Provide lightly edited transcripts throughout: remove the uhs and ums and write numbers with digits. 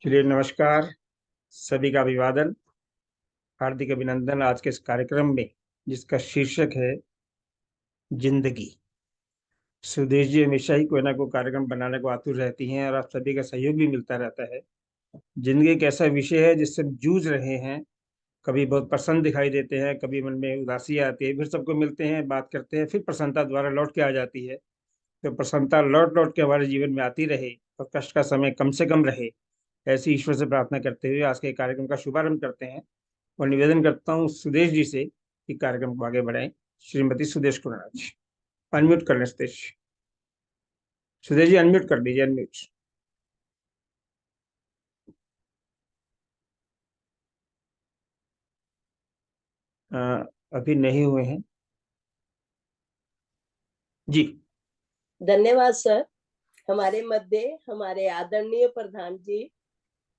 चलिए, नमस्कार। सभी का अभिवादन, हार्दिक अभिनंदन आज के इस कार्यक्रम में, जिसका शीर्षक है जिंदगी। सुदेश जी हमेशा ही कोई ना कोई कार्यक्रम बनाने को आतुर रहती हैं और आप सभी का सहयोग भी मिलता रहता है। जिंदगी एक ऐसा विषय है जिससे हम जूझ रहे हैं। कभी बहुत प्रसन्न दिखाई देते हैं, कभी मन में उदासी आती है, फिर सबको मिलते हैं, बात करते हैं, फिर प्रसन्नता द्वारा लौट के आ जाती है। तो प्रसन्नता लौट लौट के हमारे जीवन में आती रहे और कष्ट का समय कम से कम रहे, ऐसी ईश्वर से प्रार्थना करते हुए आज के कार्यक्रम का शुभारंभ करते हैं। और निवेदन करता हूँ सुदेश जी से कि कार्यक्रम को आगे बढ़ाएं। श्रीमती सुदेश कुणाज, अनम्यूट कर लें सुदेश। सुदेश जी अनम्यूट कर लीजिए, अनम्यूट। अभी नहीं हुए हैं जी। धन्यवाद सर। हमारे मध्य हमारे आदरणीय प्रधान जी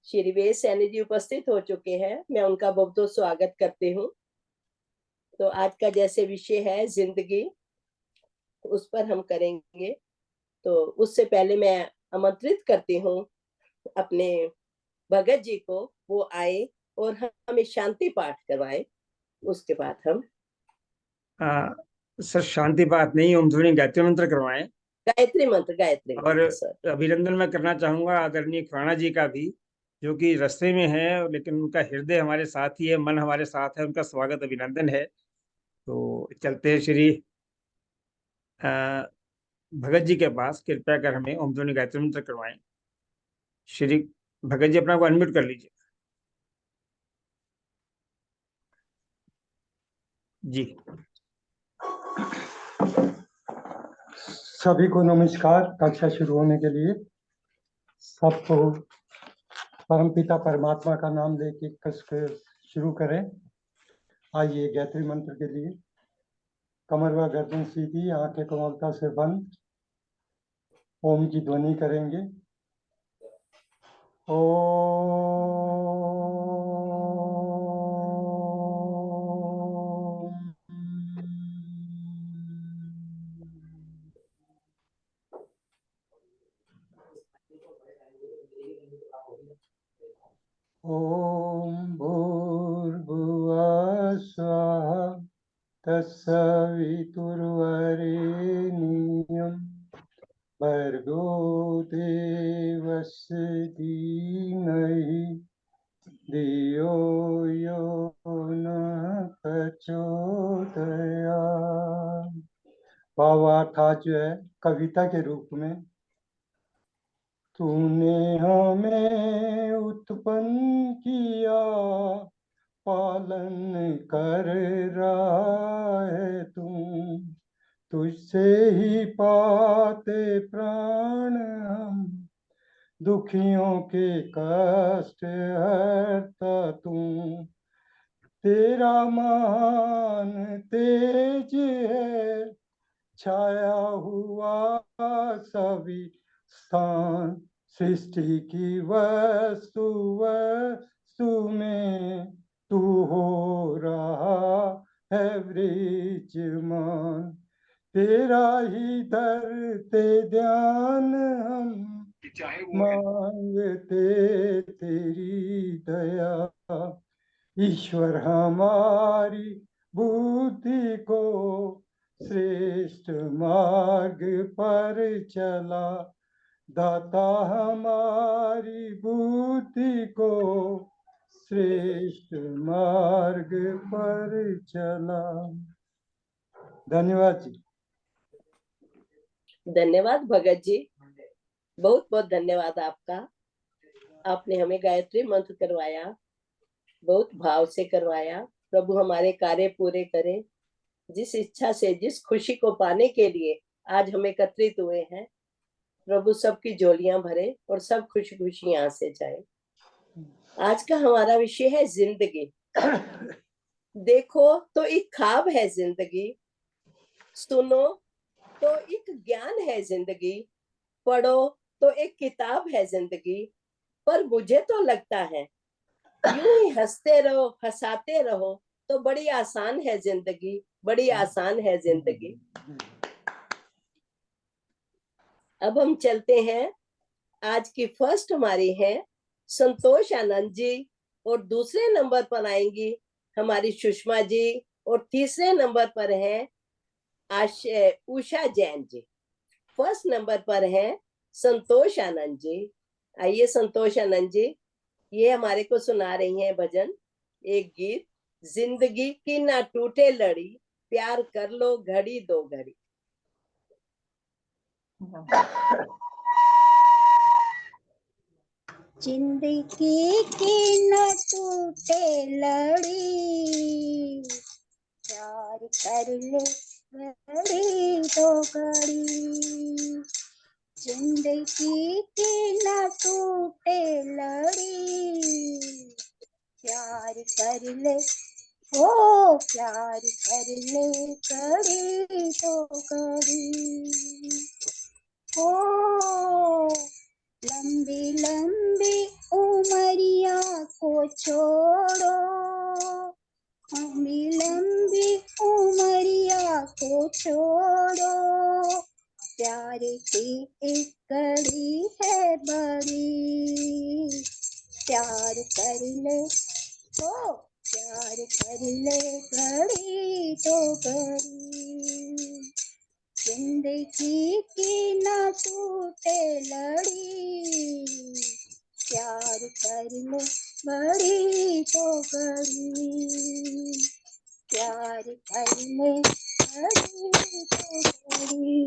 श्री वेश सैनी जी उपस्थित हो चुके हैं। मैं उनका बहुत बहुत स्वागत करती हूँ। तो आज का जैसे विषय है जिंदगी, उस पर हम करेंगे। तो उससे पहले मैं आमंत्रित करती हूँ अपने भगत जी को, वो आए और हमें शांति पाठ करवाए। उसके बाद हम सर शांति पाठ नहीं, ओम ध्वनि गायत्री मंत्र करवाएं। गायत्री और मंत्र सर। अभिनंदन मैं करना चाहूंगा आदरणीय खुराना जी का भी, जो कि रास्ते में है, लेकिन उनका हृदय हमारे साथ ही है, मन हमारे साथ है। उनका स्वागत अभिनंदन है। तो चलते हैं श्री भगत जी के पास। कृपया कर हमें ओम ध्वनि गायत्री मंत्र करवाएं। श्री भगत जी अपना को अनम्यूट कर लीजिए जी। सभी को नमस्कार। कक्षा शुरू होने के लिए सबको परमपिता परमात्मा का नाम लेके कसकर शुरू करें। आइए गायत्री मंत्र के लिए कमर व गर्दन सीधी, आंखें कोमलता से बंद, ओम की ध्वनि करेंगे। ओम भूर्भुवः स्वः तत्सवितुर्वरेण्यं भर्गो देवस्य धीमहि धियो यो नः प्रचोदयात्। भावार्थ जो है कविता के रूप में। तूने हमें उत्पन्न किया, पालन कर रहा है तू, तुझसे ही पाते प्राण हम, दुखियों के कष्ट हरता तू। तेरा महान तेज है छाया हुआ सभी स्थान, सृष्टि की वस्तु वस्तु में तू हो रहा है विराजमान। तेरा ही धरते ध्यान हम, मांगते तेरी दया। ईश्वर हमारी बुद्धि को श्रेष्ठ मार्ग पर चला, दाता हमारी बुद्धि को श्रेष्ठ मार्ग पर चला। धन्यवाद जी। धन्यवाद भगत जी, बहुत बहुत धन्यवाद आपका। आपने हमें गायत्री मंत्र करवाया, बहुत भाव से करवाया। प्रभु हमारे कार्य पूरे करें। जिस इच्छा से, जिस खुशी को पाने के लिए आज हम एकत्रित हुए हैं, प्रभु सबकी झोलियां भरे और सब खुशी खुशी यहाँ से जाए। आज का हमारा विषय है जिंदगी। देखो तो एक ख्वाब है जिंदगी, सुनो तो एक ज्ञान है जिंदगी, पढ़ो तो एक किताब है जिंदगी। पर मुझे तो लगता है यूं ही हंसते रहो, हंसाते रहो तो बड़ी आसान है जिंदगी, बड़ी आसान है जिंदगी। अब हम चलते हैं। आज की फर्स्ट हमारी है संतोष आनंद जी, और दूसरे नंबर पर आएंगी हमारी सुषमा जी, और तीसरे नंबर पर है उषा जैन जी। फर्स्ट नंबर पर है संतोष आनंद जी। आइए संतोष आनंद जी, ये हमारे को सुना रही हैं भजन, एक गीत, जिंदगी की ना टूटे लड़ी, प्यार कर लो घड़ी दो घड़ी। जिंदगी की न टूटे लड़ी, प्यार कर ले घड़ी दो घड़ी। जिंदगी की न टूटे लड़ी, प्यार कर ले, ओ प्यार कर ले घड़ी दो घड़ी। ओ लंबी लंबी उमरिया को छोड़ो, लंबी लंबी उमरिया को छोड़ो, प्यार की एक कड़ी है बड़ी, प्यार कर ले, ओ प्यार कर ले घड़ी तो घड़ी। जिंदगी की ना टूटे लड़ी, प्यार कर ले बड़ी तो बड़ी, प्यार कर ले बड़ी तो बड़ी।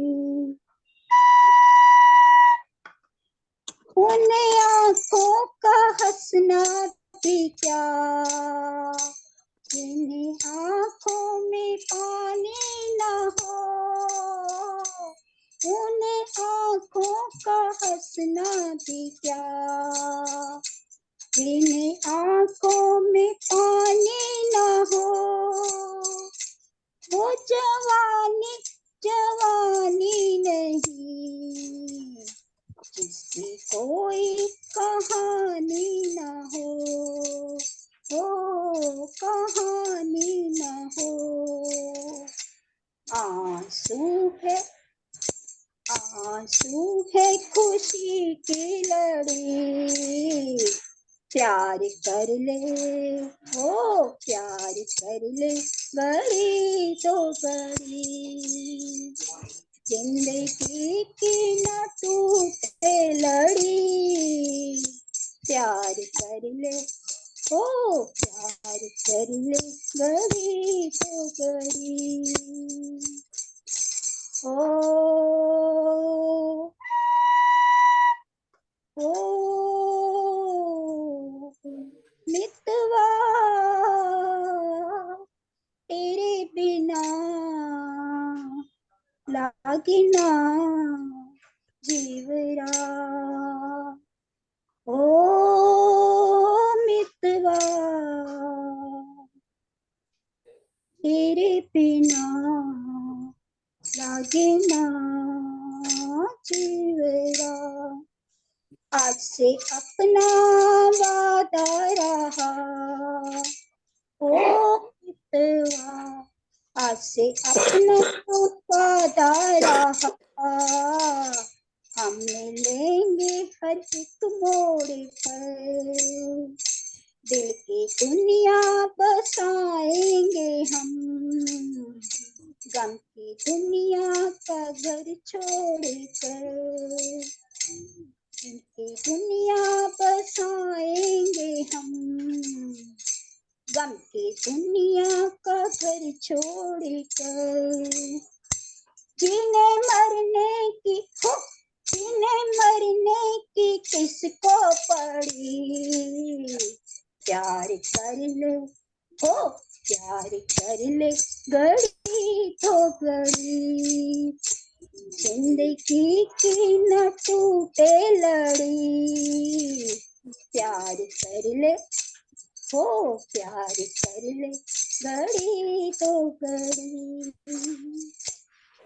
उन आँखों का हंसना भी क्या, जिन आँखों में पानी ना हो, उन आँखों का हंसना भी क्या, जिन आँखों में पानी ना हो। वो जवानी जवानी नहीं, जिसकी कोई कहानी ना हो, ओ कहानी ना हो। आंसू है खुशी की लड़ी, प्यार कर ले, ओ प्यार कर ले बड़ी तो बड़ी। जिंदगी की न टूटे लड़ी, प्यार कर ले, ओ प्यार कर ले बड़ी तो बड़ी। ओ मितवा तेरे बिना लागिना जीवरा, ओ मितवा तेरे बिना लागिना जीवरा। आज से अपना वादा रहा, ओ मितवा आज से अपना वादा रहा, हम मिलेंगे हर एक मोड़ पर, दिल की दुनिया बसाएंगे हम, गम की दुनिया का घर छोड़कर, दिल की दुनिया बसाएंगे हम, गम की दुनिया का घर छोड़कर। जीने मरने की हो, जीने मरने की किसको पड़ी, प्यार कर ले, हो प्यार कर ले घड़ी तो घड़ी। जिंदगी की न टूटे लड़ी, प्यार कर ले, हो प्यार कर ले घड़ी तो घड़ी।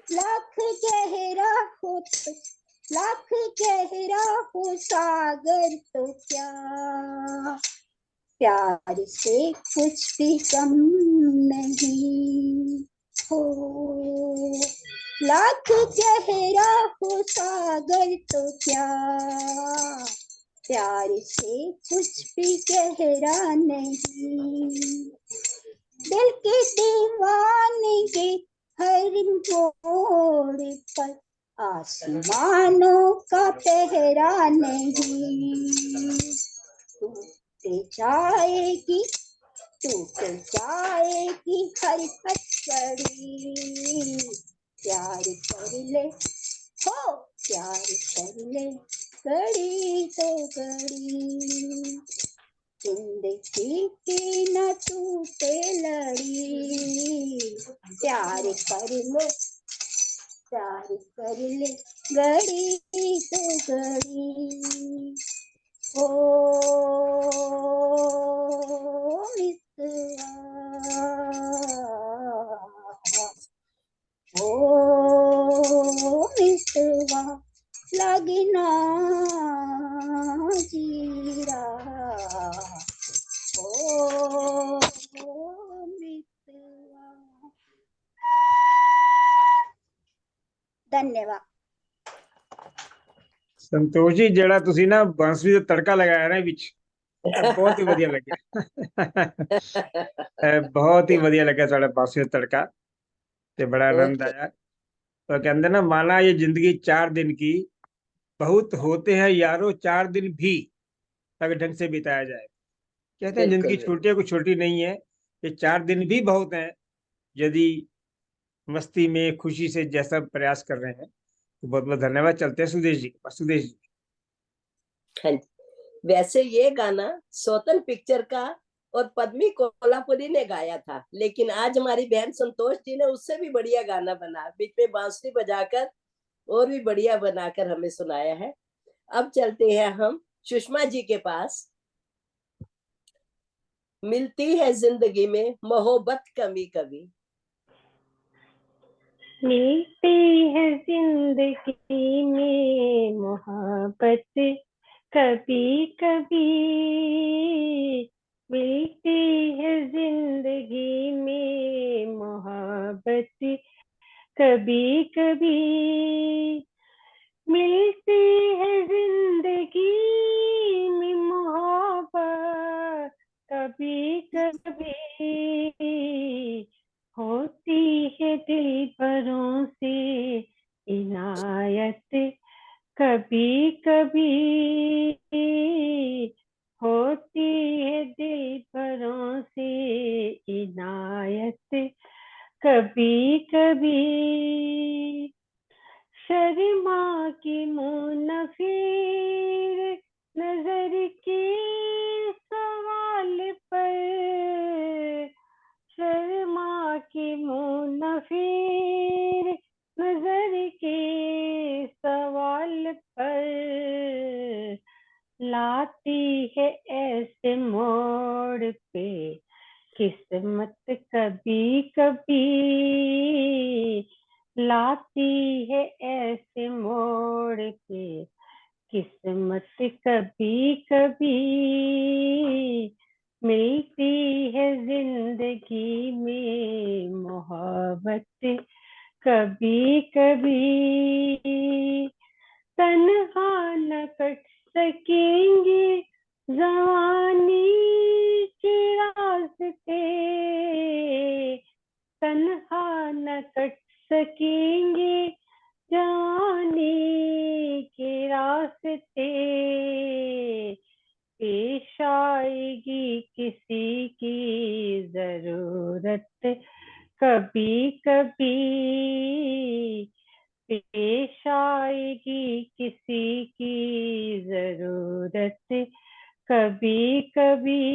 लाख गहरा हो तो, लाख गहरा हो सागर तो क्या, प्यार से कुछ भी कम नहीं हो। लाख गहरा हो सागर तो क्या, प्यार से कुछ भी गहरा नहीं, दिल के दीवानगी हर मोड़ पर आसमानों का पहरा नहीं। टूट जाएगी हर हथकड़ी, प्यार कर ले हो, प्यार कर ले कड़ी तो कड़ी, जिंदगी की न टूटे लड़ी, प्यार कर ले, प्यार कर ले गड़ी तो गड़ी। ओ मितवा, ओ मितवा लगना जीरा, ओ मितवा। धन्यवाद। संतोष जी, ਜਿਹੜਾ ਤੁਸੀਂ ਨਾ ਬਾਂਸੁਰੀ ਦਾ ਤੜਕਾ ਲਗਾਇਆ ਨਾ ਵਿੱਚ, ਬਹੁਤ ਹੀ ਵਧੀਆ ਲੱਗਿਆ। ਬਹੁਤ ਹੀ ਵਧੀਆ ਲੱਗਿਆ ਤੁਹਾਡਾ ਬਾਂਸੁਰੀ ਦਾ ਤੜਕਾ, ਤੇ ਬੜਾ ਆਨੰਦ Okay. आया। तो कहते ना, माना ये जिंदगी 4 दिन की, बहुत होते हैं यारों 4 दिन भी, अगर ढंग से बिताया जाए। कहते हैं जिंदगी बिल्कुल छोटी है, कोई छोटी नहीं है, ये 4 दिन भी बहुत हैं यदि मस्ती में खुशी से जैसा प्रयास कर रहे हैं। तो बहुत बहुत धन्यवाद। चलते हैं सुदेश जी, सुदेश जी। हाँ जी। वैसे ये गाना स्वतंत्र पिक्चर का और पद्मी कोल्हापुरी ने गाया था, लेकिन आज हमारी बहन संतोष जी ने उससे भी बढ़िया गाना बना, बीच में बांसुरी बजाकर और भी बढ़िया बनाकर हमें सुनाया है। अब चलते हैं हम सुषमा जी के पास। मिलती है जिंदगी में मोहब्बत कभी कभी, मिलती है जिंदगी में मोहब्बत कभी कभी, मिलती है जिंदगी में मोहब्बत कभी कभी, मिलती है जिंदगी में मोहब्बत कभी कभी, होती है दिल भरों से इनायत कभी कभी, होती है दिल भरों से इनायत कभी कभी, शर्मा की मुनफिर नजर के सवाल पर, शर्मा की मुनफिर नजर के सवाल पर, लाती है ऐसे मोड़ पे किस्मत कभी कभी, लाती है ऐसे मोड़ पे किस्मत कभी कभी, मिलती है जिंदगी में मोहब्बत कभी कभी, तन्हा न कट सकेंगे जवानी के रास्ते, तन्हा न कट सकेंगे जवानी के रास्ते, पेश आएगी किसी की जरूरत कभी कभी, पेश आएगी किसी की जरूरत कभी कभी,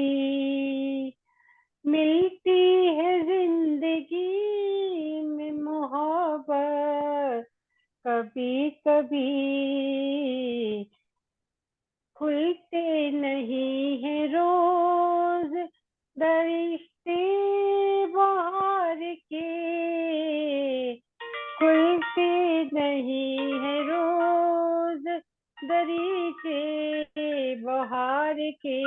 मिलती है जिंदगी में मोहब्बत कभी कभी, खुलते नहीं है रोज दरिश्ते बाहर के, खुलते नहीं है रोज दरिश्ते बाहर के,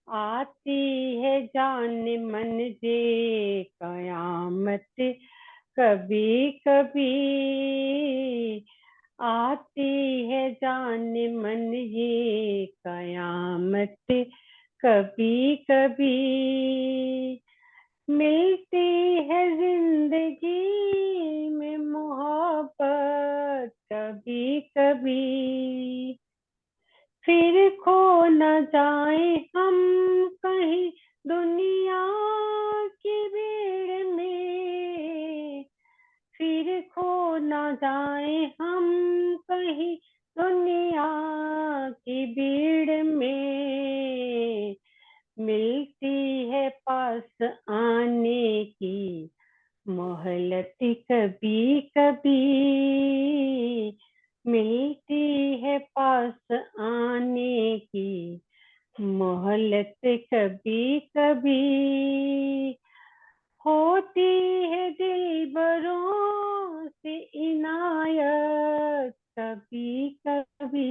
आती है जान मन जे कयामत कभी कभी, आती है जाने मन ये कयामत कभी कभी, मिलती है जिंदगी में मोहब्बत कभी कभी, फिर खो न जाए हम कहीं दुनिया की भीड़ में, फिर खो न जाए हम कहीं दुनिया की भीड़ में, मिलती है पास आने की मोहलत कभी कभी, मिलती है पास आने की मोहलत कभी कभी, होती है दिलबरों से इनायत कभी कभी,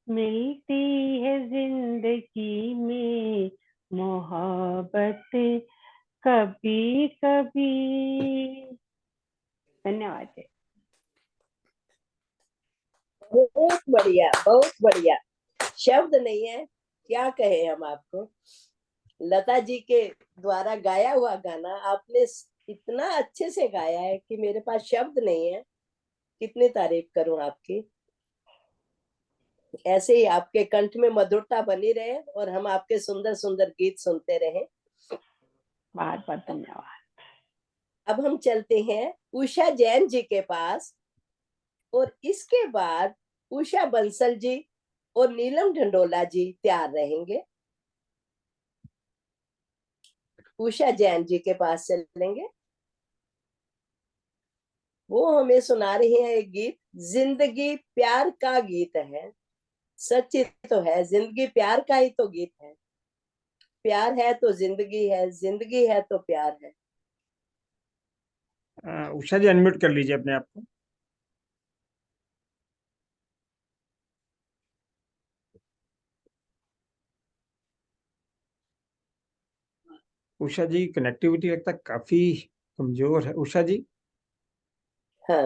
मिलती है जिंदगी में मोहब्बत कभी कभी। धन्यवाद जी। बहुत बढ़िया, बहुत बढ़िया। शब्द नहीं है, क्या कहे हम आपको। लता जी के द्वारा गाया हुआ गाना आपने इतना अच्छे से गाया है कि मेरे पास शब्द नहीं है, कितनी तारीफ करूं आपकी। ऐसे ही आपके कंठ में मधुरता बनी रहे और हम आपके सुंदर सुंदर गीत सुनते रहें। बहुत बहुत धन्यवाद। अब हम चलते हैं उषा जैन जी के पास, और इसके बाद उषा बंसल जी और नीलम ढंडोला जी तैयार रहेंगे। उषा जैन जी के पास चलेंगे, वो हमें सुना रही हैं एक गीत, जिंदगी प्यार का गीत है। सच ही तो है, जिंदगी प्यार का ही तो गीत है। प्यार है तो जिंदगी है, जिंदगी है तो प्यार है। उषा जी अनम्यूट कर लीजिए अपने आप को। उषा जी कनेक्टिविटी लगता है काफी कमजोर है। उषा जी हाँ।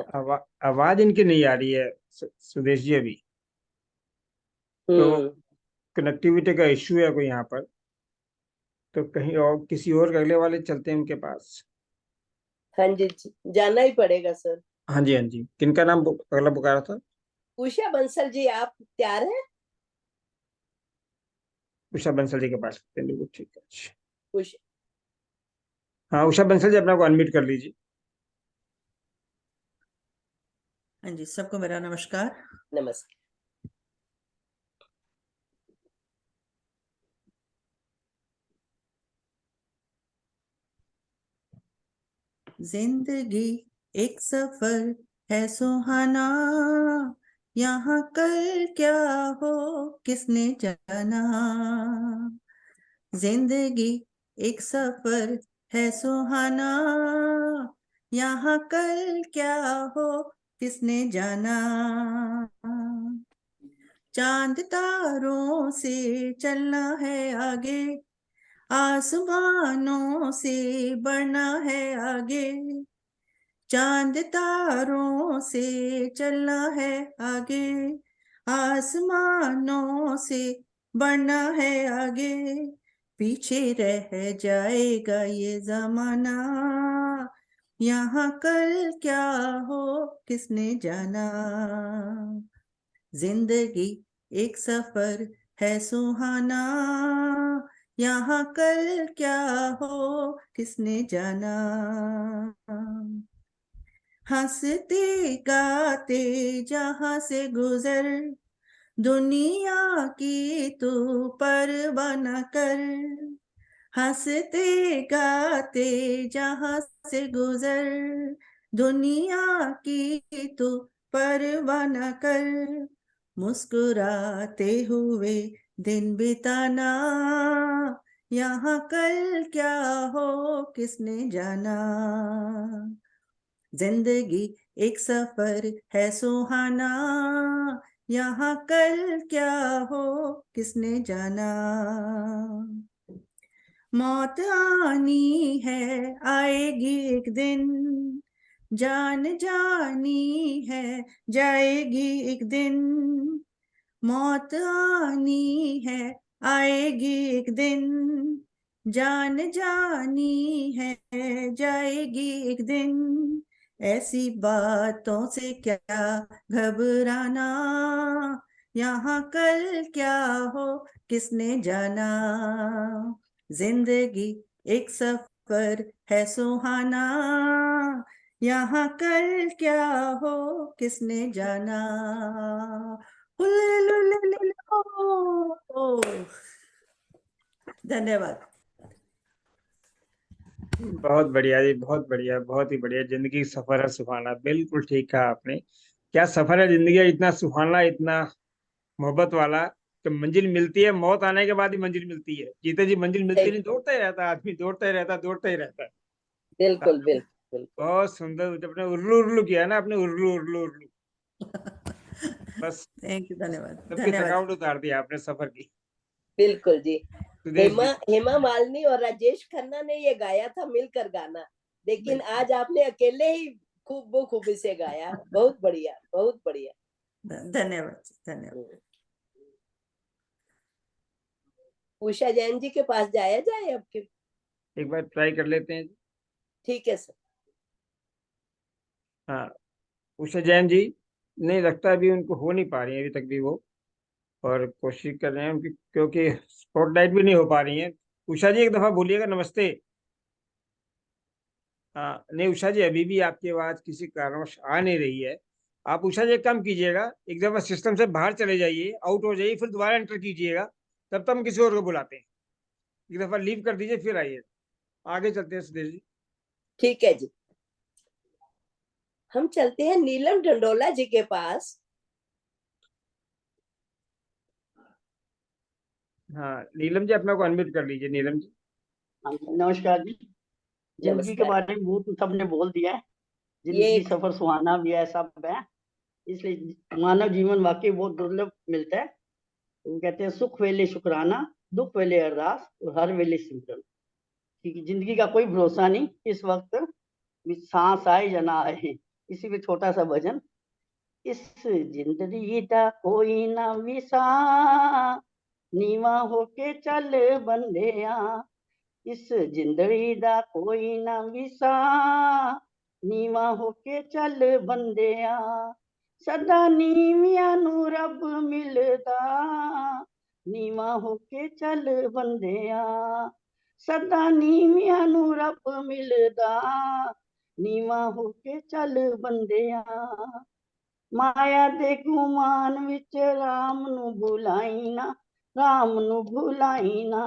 आवाज इनकी नहीं आ रही है। सुदेश जी अभी तो हम्म। कनेक्टिविटी का इश्यू है कोई यहाँ पर, तो कहीं और किसी और अगले वाले चलते हैं उनके पास। हाँ जी, जाना ही पड़ेगा सर। हाँ जी हाँ जी, किनका नाम अगला पुकारा था? उषा बंसल जी, आप तैयार हैं? उषा बंसल जी के पास चलते हैं, बिल्कुल ठीक है। अच्छा। उषा, हाँ उषा बंसल जी अपने को अनम्यूट कर लीजिए। हाँ जी, सबको मेरा नमस्कार। नमस्कार। जिंदगी एक सफर है सुहाना, यहाँ कल क्या हो किसने जाना। जिंदगी एक सफर है सुहाना, यहाँ कल क्या हो किसने जाना। चांद तारों से चलना है आगे, आसमानों से बढ़ना है आगे। चांद तारों से चलना है आगे, आसमानों से बढ़ना है आगे। पीछे रह जाएगा ये जमाना, यहाँ कल क्या हो किसने जाना। जिंदगी एक सफर है सुहाना, यहाँ कल क्या हो किसने जाना। हंसते गाते जहां से गुजर, दुनिया की तू परवाह न कर। हंसते गाते जहां से गुजर, दुनिया की तू परवाह न कर। मुस्कुराते हुए दिन बिताना, यहाँ कल क्या हो किसने जाना। जिंदगी एक सफर है सुहाना, यहाँ कल क्या हो किसने जाना। मौत आनी है आएगी एक दिन, जान जानी है जाएगी एक दिन, मौत आनी है आएगी एक दिन, जान जानी है जाएगी एक दिन, ऐसी बातों से क्या घबराना, यहाँ कल क्या हो किसने जाना, जिंदगी एक सफर है सुहाना, यहाँ कल क्या हो किसने जाना। हुल्लुल्लुल्लुल्लु, ओ। धन्यवाद। बहुत बढ़िया जी, बहुत बढ़िया, बहुत ही बढ़िया। जिंदगी सफर है सुहाना, बिल्कुल ठीक कहा आपने। क्या सफर है जिंदगी का, इतना सुहाना, इतना मोहब्बत वाला कि मंजिल मिलती है, मौत आने के बाद ही मंजिल मिलती है। जीते जी मंजिल मिलती नहीं, दौड़ता ही रहता है आदमी, दौड़ता ही रहता है, दौड़ता ही रहता है। बिल्कुल बिल्कुल बिल्कुल। बहुत सुंदर जब आपने उर्लू उर्लू किया ना, आपने उर्लू उर्लू उर्लू, बस थैंक यू, धन्यवाद सबकी धन्यवाद। थकावट उतार दिया आपने सफर की। बिल्कुल जी। सुदेश जी, हेमा मालिनी और राजेश खन्ना ने ये गाया था मिलकर गाना, लेकिन आज आपने अकेले ही खूब खूबी से गाया। बहुत बढ़िया, बहुत बढ़िया। धन्यवाद धन्यवाद। उषा जैन जी के पास जाया जाए अब के? एक बार ट्राई कर लेते हैं। ठीक है सर। हाँ, उषा जैन जी, नहीं लगता अभी उनको हो नहीं पा रही है अभी तक भी वो, और कोशिश कर रहे हैं उनकी, क्योंकि स्पॉटलाइट भी नहीं हो पा रही है। उषा जी एक दफा बोलिएगा नमस्ते। हाँ, नहीं उषा जी, अभी भी आपकी आवाज किसी कारणवश आ नहीं रही है। आप उषा जी एक काम कीजिएगा, एक दफा सिस्टम से बाहर चले जाइए, आउट हो जाइए, फिर दोबारा एंटर कीजिएगा, तब तक हम किसी और को बुलाते हैं। एक दफा लीव कर दीजिए, फिर आइए। आगे चलते हैं सुदेश जी। ठीक है जी। हम चलते हैं नीलम डंडोला जी के पास। हाँ, नीलम जी अपना को अनम्यूट कर लीजिए, नीलम जी। हाँ जी, नमस्कार जी। जिंदगी के नमस्कार। बारे में बहुत सबने बोल दिया है। ये जिंदगी सफर सुहाना भी है, सब है। इसलिए मानव जीवन वाकई बहुत दुर्लभ मिलता है। वो कहते हैं सुख वेले शुक्राना, दुख वेले अरदास और हर वेले सिमरन। क्योंकि जिंदगी का कोई भरोसा नहीं, इस वक्त भी सांस आए या ना आए। इसी में छोटा सा भजन। इस जिंदगी दा कोई ना विसा, नीवा होके चल बंदेया। इस जिंदड़ी दा कोई ना विसा, नीवा होके चल बंदेया। सदा नीवियां नू रब मिलदा, नीवा होके चल बंदेया। सदा नीवियां नू रब मिलदा, नीवा होके चल बंदेया। माया दे गुमान विच राम नू भुलाई ना, राम नू भुलाई ना।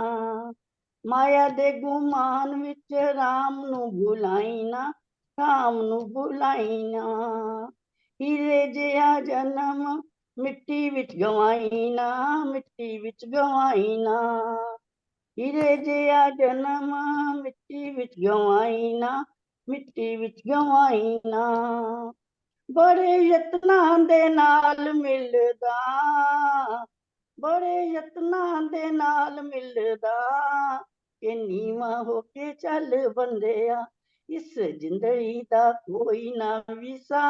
माया दे गुमान विच राम नू भुलाई ना, राम नू भुलाई ना। हीरे जिहा जन्म मिट्टी विच गवाई ना, मिट्टी विच गवाई ना। हीरे जिहा जन्म मिट्टी विच गवाई ना, मिट्टी विच गवाई ना। बड़े यत्नां दे नाल मिलदा, बड़े यत्नां दे नाल मिलदा, कि नीवा होके चल बंदेया। इस जिंदड़ी दा कोई ना विसा,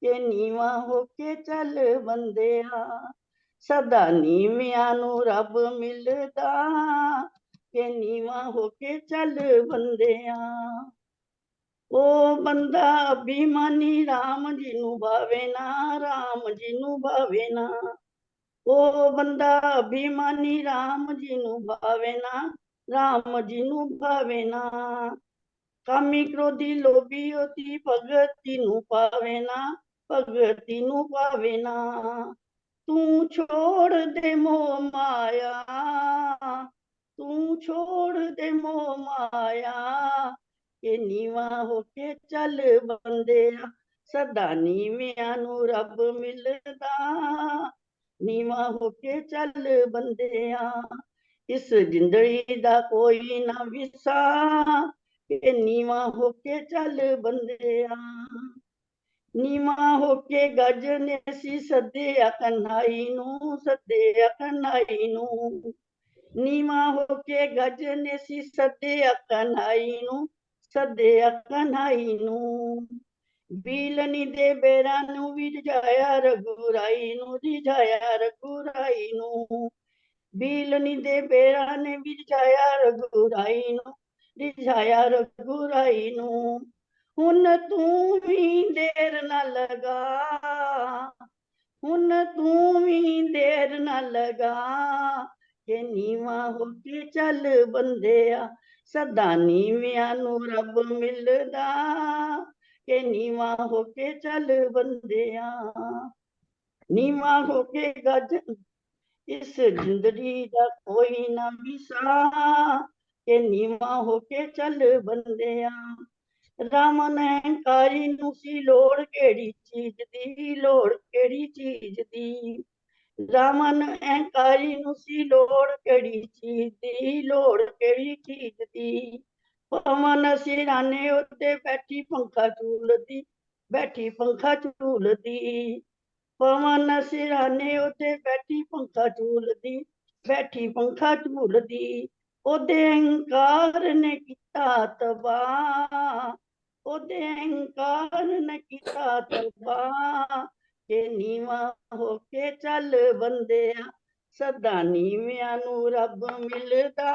कि नीवा होके चल बंदेया। सदा नीवियां नू रब मिलदा, कि नीवा होके चल बंदेया। ओ बंदा अभिमानी राम जी नू भावे ना, राम जी नू भावे ना। ओ बंदा अभिमानी राम जी नू भावे ना, राम जी नू भावे ना। कामी क्रोधी लोभी अति भगति नू पावे ना, भगति नू पावे ना। तू छोड़ दे मोह माया, तू छोड़ दे मोह माया, के नीवा होके चल बंदेया। सदा नीवियां नू रब मिलदा, नीवा होके चल बंदेया। इस जिंदड़ी दा कोई ना विसा, के नीवा होके चल बंदेया। नीवा होके गज ने सी सद्देया कन्हाई नू, सद्देया कन्हाई नू। नीवा होके गज ने सी सद्देया कन्हाई नू, ਸੱਦਿਆ ਕਨ੍ਹਾਈ ਨੂੰ। ਬੀਲਨੀ ਦੇ ਬੇਰਾਂ ਨੂੰ ਵੀ ਰਿਝਾਇਆ ਰਘੁਰਾਈ ਨੂੰ, ਰਿਝਾਇਆ ਰਘੁਰਾਈ ਨੂੰ। ਬੀਲਨੀ ਦੇ ਬੇਰਾਂ ਨੇ ਵੀ ਰਿਝਾਇਆ ਰਘੁਰਾਈ ਨੂੰ, ਰਿਝਾਇਆ ਰਘੁਰਾਈ ਨੂੰ। ਹੁਣ ਤੂੰ ਵੀ ਦੇਰ ਨਾ ਲਗਾ, ਹੁਣ ਤੂੰ ਵੀ ਦੇਰ ਨਾ ਲਗਾ, ਕਿ ਨੀਵਾਂ ਹੋ ਕੇ ਚੱਲ ਬੰਦਿਆ, ਸਦਾ ਨੀਵਿਆਂ ਨੂੰ ਰੱਬ ਮਿਲਦਾ, ਕਿ ਨੀਵਾਂ ਹੋ ਕੇ ਚੱਲ ਬੰਦਿਆ। ਨੀਵਾਂ ਹੋ ਕੇ ਗੱਜ ਇਸ ਜ਼ਿੰਦਗੀ ਦਾ ਕੋਈ ਨਾ ਵਿਸਾ, ਕਿ ਨੀਵਾਂ ਹੋ ਕੇ ਚੱਲ ਬੰਦਿਆ। ਰਾਮਨ ਹੰਕਾਰੀ ਨੂੰ ਸੀ ਲੋੜ ਕਿਹੜੀ ਚੀਜ਼ ਦੀ, ਲੋੜ ਕਿਹੜੀ ਚੀਜ਼ ਦੀ। ਰਾਮਨ ਹੰਕਾਰੀ ਨੂੰ ਸੀ ਲੋੜ ਕਿਹੜੀ ਚੀਜ਼ ਦੀ, ਲੋੜ ਕਿਹੜੀ ਚੀਜ਼ ਦੀ। ਪਵਨ ਸਿਰਾਨੇ ਉੱਤੇ ਬੈਠੀ ਪੰਖਾ ਝੂਲਦੀ, ਬੈਠੀ ਪੰਖਾ ਝੂਲਦੀ। ਪਵਨ ਸਿਰਾਨੇ ਉੱਤੇ ਬੈਠੀ ਪੰਖਾ ਝੂਲਦੀ, ਬੈਠੀ ਪੰਖਾ ਝੂਲਦੀ। ਉਹਦੇ ਹੰਕਾਰ ਨੇ ਕੀਤਾ ਤਬਾਹ, ਉਹਦੇ ਹੰਕਾਰ ਨੇ ਕੀਤਾ ਤਬਾਹ, ਕਿ ਨੀਵਾਂ ਹੋ ਕੇ ਚੱਲ ਬੰਦਿਆ, ਸਦਾ ਨੀਵਿਆਂ ਨੂੰ ਰੱਬ ਮਿਲਦਾ,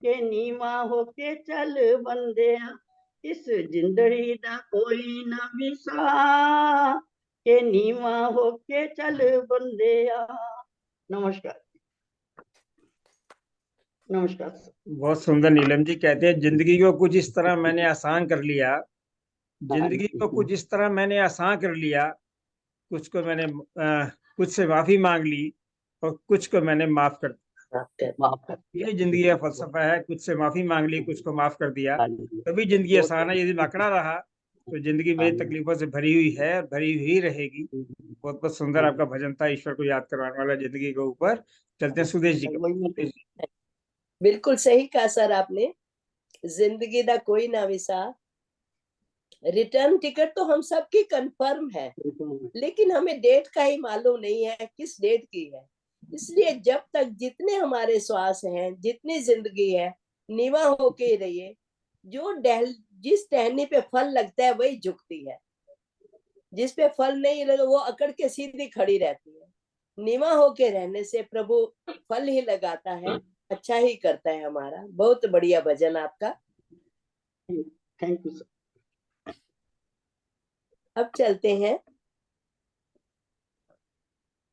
ਕਿ ਨੀਵਾਂ ਹੋ ਕੇ ਚੱਲ ਬੰਦਿਆ। ਇਸ ਜ਼ਿੰਦੜੀ ਦਾ ਕੋਈ ਨਾ ਵਿਸਾ, ਕਿ ਨੀਵਾਂ ਹੋ के चल बंदिया। नमस्कार। नमस्कार। बहुत सुंदर नीलम जी। कहते हैं जिंदगी को कुछ इस तरह मैंने आसान कर लिया, जिंदगी को कुछ इस तरह मैंने आसान कर लिया, कुछ को मैंने कुछ से माफी मांग ली और कुछ को मैंने माफ कर दिया। ये जिंदगी का फलसफा है, कुछ से माफी मांग ली, कुछ को माफ कर दिया, तभी जिंदगी आसान है। यदि अकड़ा रहा तो जिंदगी मेरी तकलीफों से भरी हुई है, भरी हुई रहेगी। बहुत बहुत सुंदर आपका भजन था, ईश्वर को याद करवाने वाला जिंदगी के ऊपर। चलते हैं सुदेश जी के। बिल्कुल सही कहा सर आपने। जिंदगी दा कोई ना विसा। रिटर्न टिकट तो हम सबकी कंफर्म है, लेकिन हमें डेट का ही मालूम नहीं है किस डेट की है। इसलिए जब तक जितने हमारे श्वास हैं, जितनी जिंदगी है, निवा होके रहिए। जो जिस टहनी पे फल लगता है वही झुकती है, जिस पे फल नहीं लगा वो अकड़ के सीधी खड़ी रहती है। निवा होके रहने से प्रभु फल ही लगाता है, अच्छा ही करता है हमारा। बहुत बढ़िया भजन आपका। Thank you sir. अब चलते हैं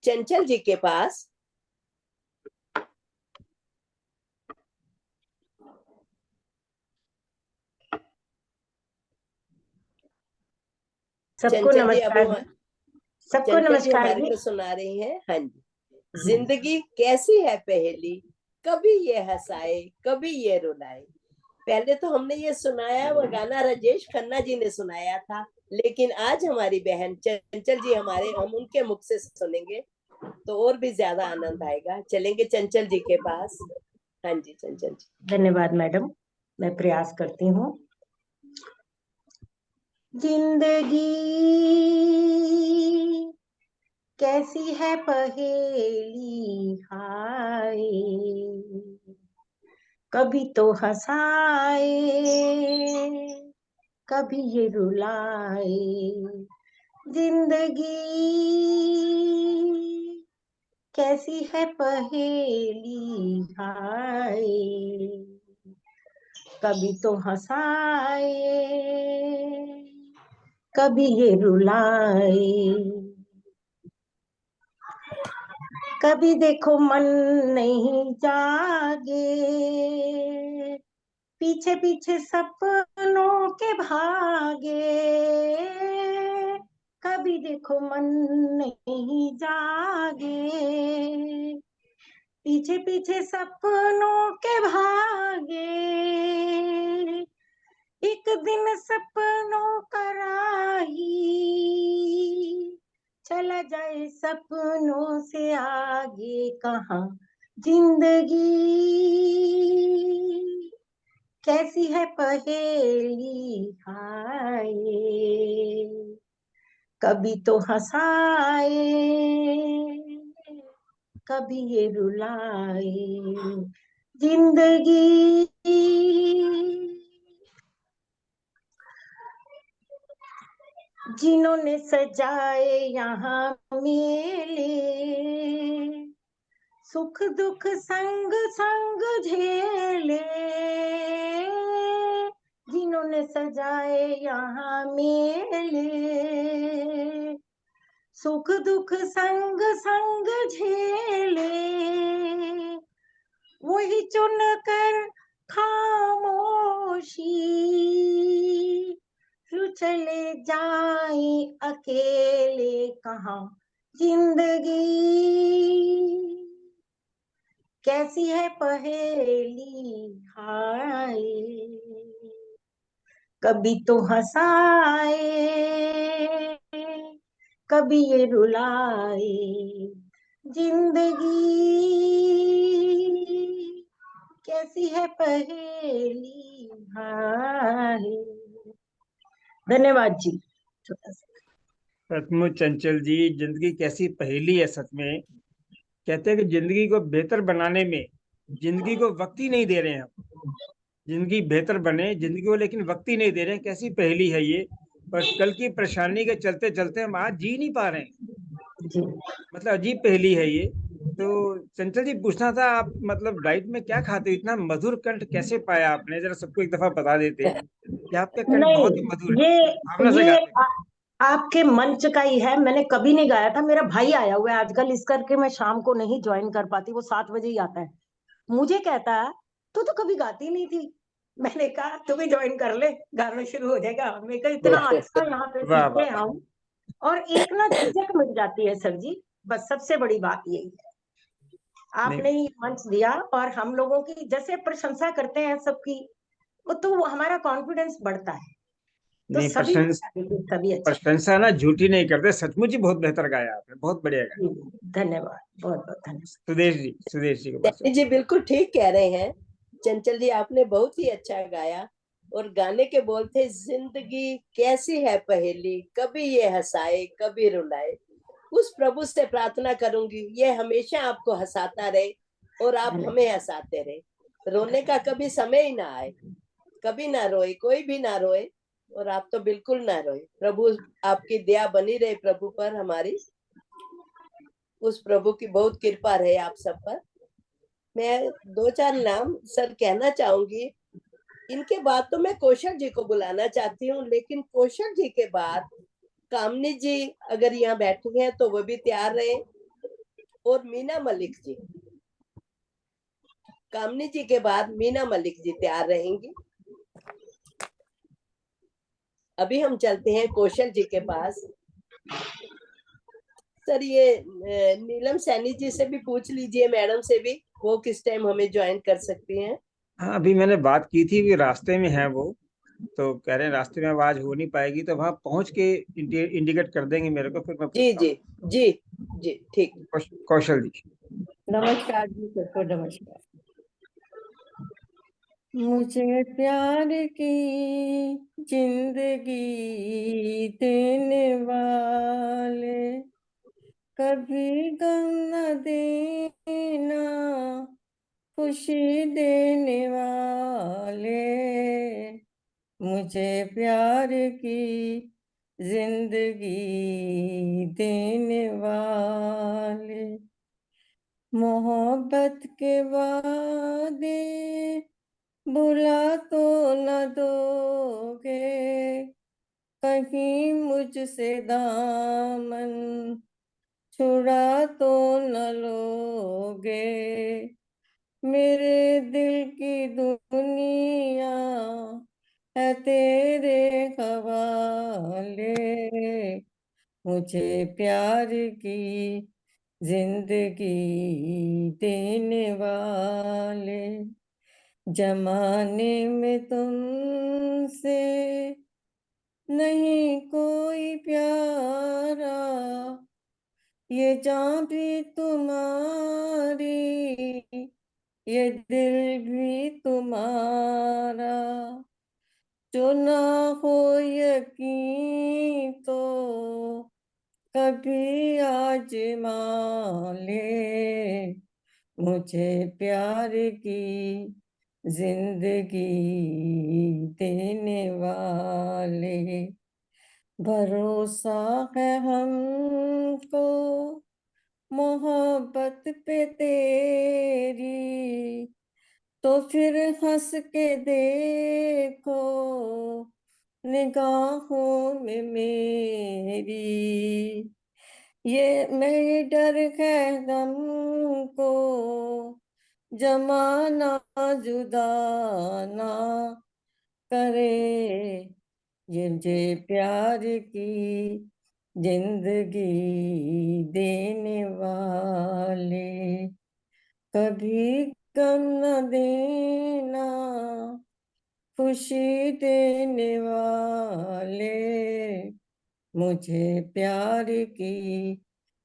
चंचल जी के पास। सबको नमस्कार। सबको नमस्कार हमारे को सुना रही हैं। हाँ जी। जिंदगी कैसी है पहेली, कभी ये हंसाए कभी ये रुलाए। पहले तो हमने ये सुनाया, वो गाना राजेश खन्ना जी ने सुनाया था, लेकिन आज हमारी बहन चंचल जी हम उनके मुख से सुनेंगे तो और भी ज्यादा आनंद आएगा। चलेंगे चंचल जी के पास। हाँ जी चंचल जी। धन्यवाद मैडम, मैं प्रयास करती हूँ। जिंदगी कैसी है पहेली हाय, कभी तो हंसाए कभी ये रुलाए। जिंदगी कैसी है पहेली हाय, कभी तो हंसाए कभी ये रुलाए। कभी देखो मन नहीं जागे, पीछे पीछे सपनों के भागे। कभी देखो मन नहीं जागे, पीछे पीछे सपनों के भागे। एक दिन सपनों का राही चला जाए सपनों से आगे कहाँ। जिंदगी कैसी है पहेली हाय, कभी तो हंसाए कभी ये रुलाए। जिंदगी जिन्होंने सजाए यहाँ मेले, सुख दुख संग संग झेले, जिन्होंने सजाए यहाँ मेले, सुख दुख संग संग झेले, वही चुन कर खामोशी फिर चले जाए अकेले कहाँ जिंदगी। कैसी है पहेली हाय, कभी तो हंसाए कभी ये रुलाए जिंदगी, कैसी है पहेली हाय। धन्यवाद जी। छोटा सा सचमुच चंचल जी, जिंदगी कैसी पहेली है सच में। कहते हैं कि जिंदगी को बेहतर बनाने में जिंदगी को वक्त ही नहीं दे रहे हैं हम। जिंदगी बेहतर बने जिंदगी को, लेकिन वक्त ही नहीं दे रहे हैं। कैसी पहेली है ये। और कल की परेशानी के चलते चलते हम आज जी नहीं पा रहे हैं। जी। मतलब अजीब पहेली है ये। तो चंचल जी, पूछना था, आप मतलब डाइट में क्या खाते हो? इतना मधुर कंठ कैसे पाया आपने? जरा सबको एक दफा बता देते कि आपका कंठ बहुत ही मधुर नहीं, है, भावना से ये गाते हैं। आपके मंच का ही है, मैंने कभी नहीं गाया था। मेरा भाई आया हुआ है आजकल, इस करके मैं शाम को नहीं ज्वाइन कर पाती, वो 7 बजे ही आता है। मुझे कहता है तू तो कभी गाती नहीं थी। मैंने कहा तू भी ज्वाइन कर ले, गाना शुरू हो जाएगा। मैं कहा इतना अच्छा यहाँ पे वाह सीखते वाह हैं वाह। हम, और एक ना झिझक मिट जाती है सर जी। बस सबसे बड़ी बात यही है, नहीं आपने ही मंच दिया और हम लोगों की जैसे प्रशंसा करते हैं सबकी, वो तो हमारा कॉन्फिडेंस बढ़ता है। तो नहीं, सभी सभी अच्छा। प्रशंसा ना झूठी नहीं करते। सचमुच ही बहुत बेहतर गाया आपने, बहुत बढ़िया गाया। जी, धन्यवाद, बहुत बहुत धन्यवाद। सुदेश जी के पास सैनी जी बिल्कुल ठीक कह रहे हैं। चंचल जी आपने बहुत ही अच्छा गाया। और गाने के बोल थे, जिंदगी कैसी है पहेली, कभी ये हंसाए कभी रुलाए। उस प्रभु से प्रार्थना करूंगी ये हमेशा आपको हंसाता रहे और आप हमें हंसाते रहे। रोने का कभी समय ही ना आए, कभी ना रोए, कोई भी ना रोए, और आप तो बिल्कुल ना रोए। प्रभु आपकी दया बनी रहे प्रभु पर हमारी, उस प्रभु की बहुत कृपा रहे आप सब पर। मैं 2-4 नाम सर कहना चाहूंगी। इनके बाद तो मैं कौशल जी को बुलाना चाहती हूँ, लेकिन कौशल जी के बाद कामनी जी अगर यहाँ बैठी हैं तो वो भी तैयार रहे, और मीना मलिक जी। कामनी जी के बाद मीना मलिक जी तैयार रहेंगी। अभी हम चलते हैं कौशल जी के पास। सर ये नीलम सैनी जी से भी पूछ लीजिए, मैडम से भी, वो किस टाइम हमें ज्वाइन कर सकती हैं। हाँ, अभी मैंने बात की थी, भी रास्ते में है वो। तो कह रहे हैं रास्ते में आवाज हो नहीं पाएगी, तो वहां पहुंच के इंडिकेट कर देंगे मेरे को, फिर मैं जी पूछता जी हूँ। जी जी ठीक। कौशल जी। नमस्कार जी, सबको नमस्कार। मुझे प्यार की जिंदगी देने वाले, कभी गम न देना खुशी देने वाले, मुझे प्यार की जिंदगी देने वाले, मोहब्बत के वादे बुला तो न दोगे, कहीं मुझसे दामन छुड़ा तो न लोगे, मेरे दिल की दुनिया है तेरे हवाले, मुझे प्यार की जिंदगी देने वाले, जमाने में तुमसे नहीं कोई प्यारा, ये जान भी तुम्हारी, ये दिल भी तुम्हारा, जो ना हो यकीन तो कभी आजमा ले, मुझे प्यार की जिंदगी देने वाले, भरोसा है हमको मोहब्बत पे तेरी, तो फिर हंस के देखो निगाहों में मेरी। ये डर है गम को जमाना जुदा ना करे, ये मुझे प्यार की जिंदगी देने वाले, कभी गम न देना खुशी देने वाले, मुझे प्यार की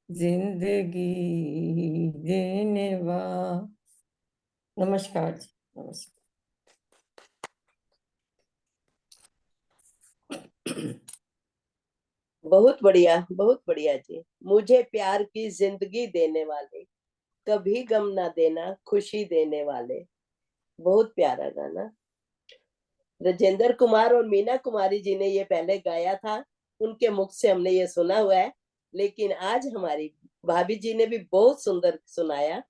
जिंदगी देने वाले। नमस्कार जी, नमस्कार। बहुत बढ़िया जी। मुझे प्यार की जिंदगी देने वाले, कभी गम ना देना खुशी देने वाले। बहुत प्यारा गाना। राजेंद्र कुमार और मीना कुमारी जी ने ये पहले गाया था, उनके मुख से हमने ये सुना हुआ है, लेकिन आज हमारी भाभी जी ने भी बहुत सुंदर सुनाया।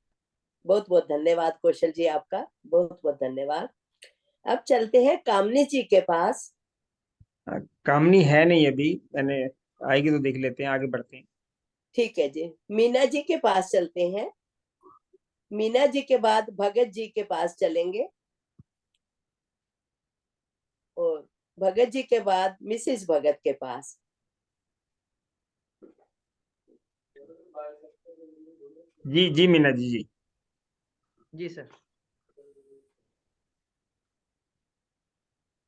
बहुत बहुत धन्यवाद कौशल जी, आपका बहुत बहुत धन्यवाद। अब चलते हैं कामनी जी के पास। कामनी है नहीं अभी, मैंने आएगी तो देख लेते हैं, आगे बढ़ते हैं। ठीक है जी, मीना जी के पास चलते हैं। मीना जी के बाद भगत जी के पास चलेंगे, और भगत जी के बाद मिसेस भगत के पास। जी जी मीना जी जी। जी सर।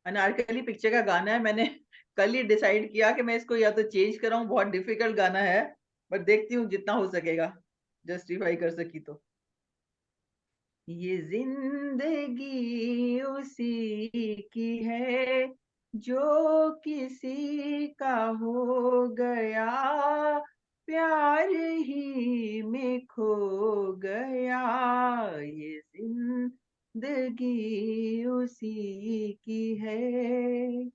अनारकली पिक्चर का गाना है, मैंने कल ही डिसाइड किया कि मैं इसको या तो चेंज कराऊं, बहुत डिफिकल्ट गाना है, बट देखती हूँ जितना हो सकेगा जस्टिफाई कर सकी तो। ये जिंदगी उसी की है जो किसी का हो गया, प्यार ही में खो गया। ये जिंदगी उसी की है,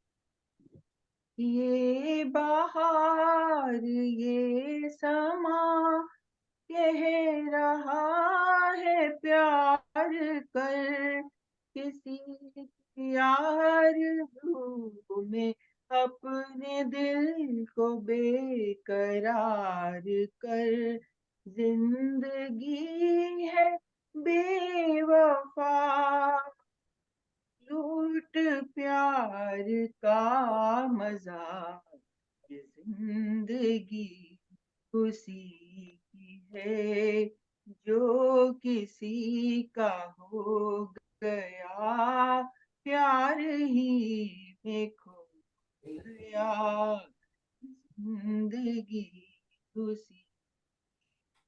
ये बाहर ये समा कह रहा है प्यार कर, किसी की आरज़ू में अपने दिल को बेकरार कर। जिंदगी है बेवफा, लूट प्यार का मजा, ये जिंदगी उसी की है जो किसी का हो गया, प्यार ही में खो गया। जिंदगी उसी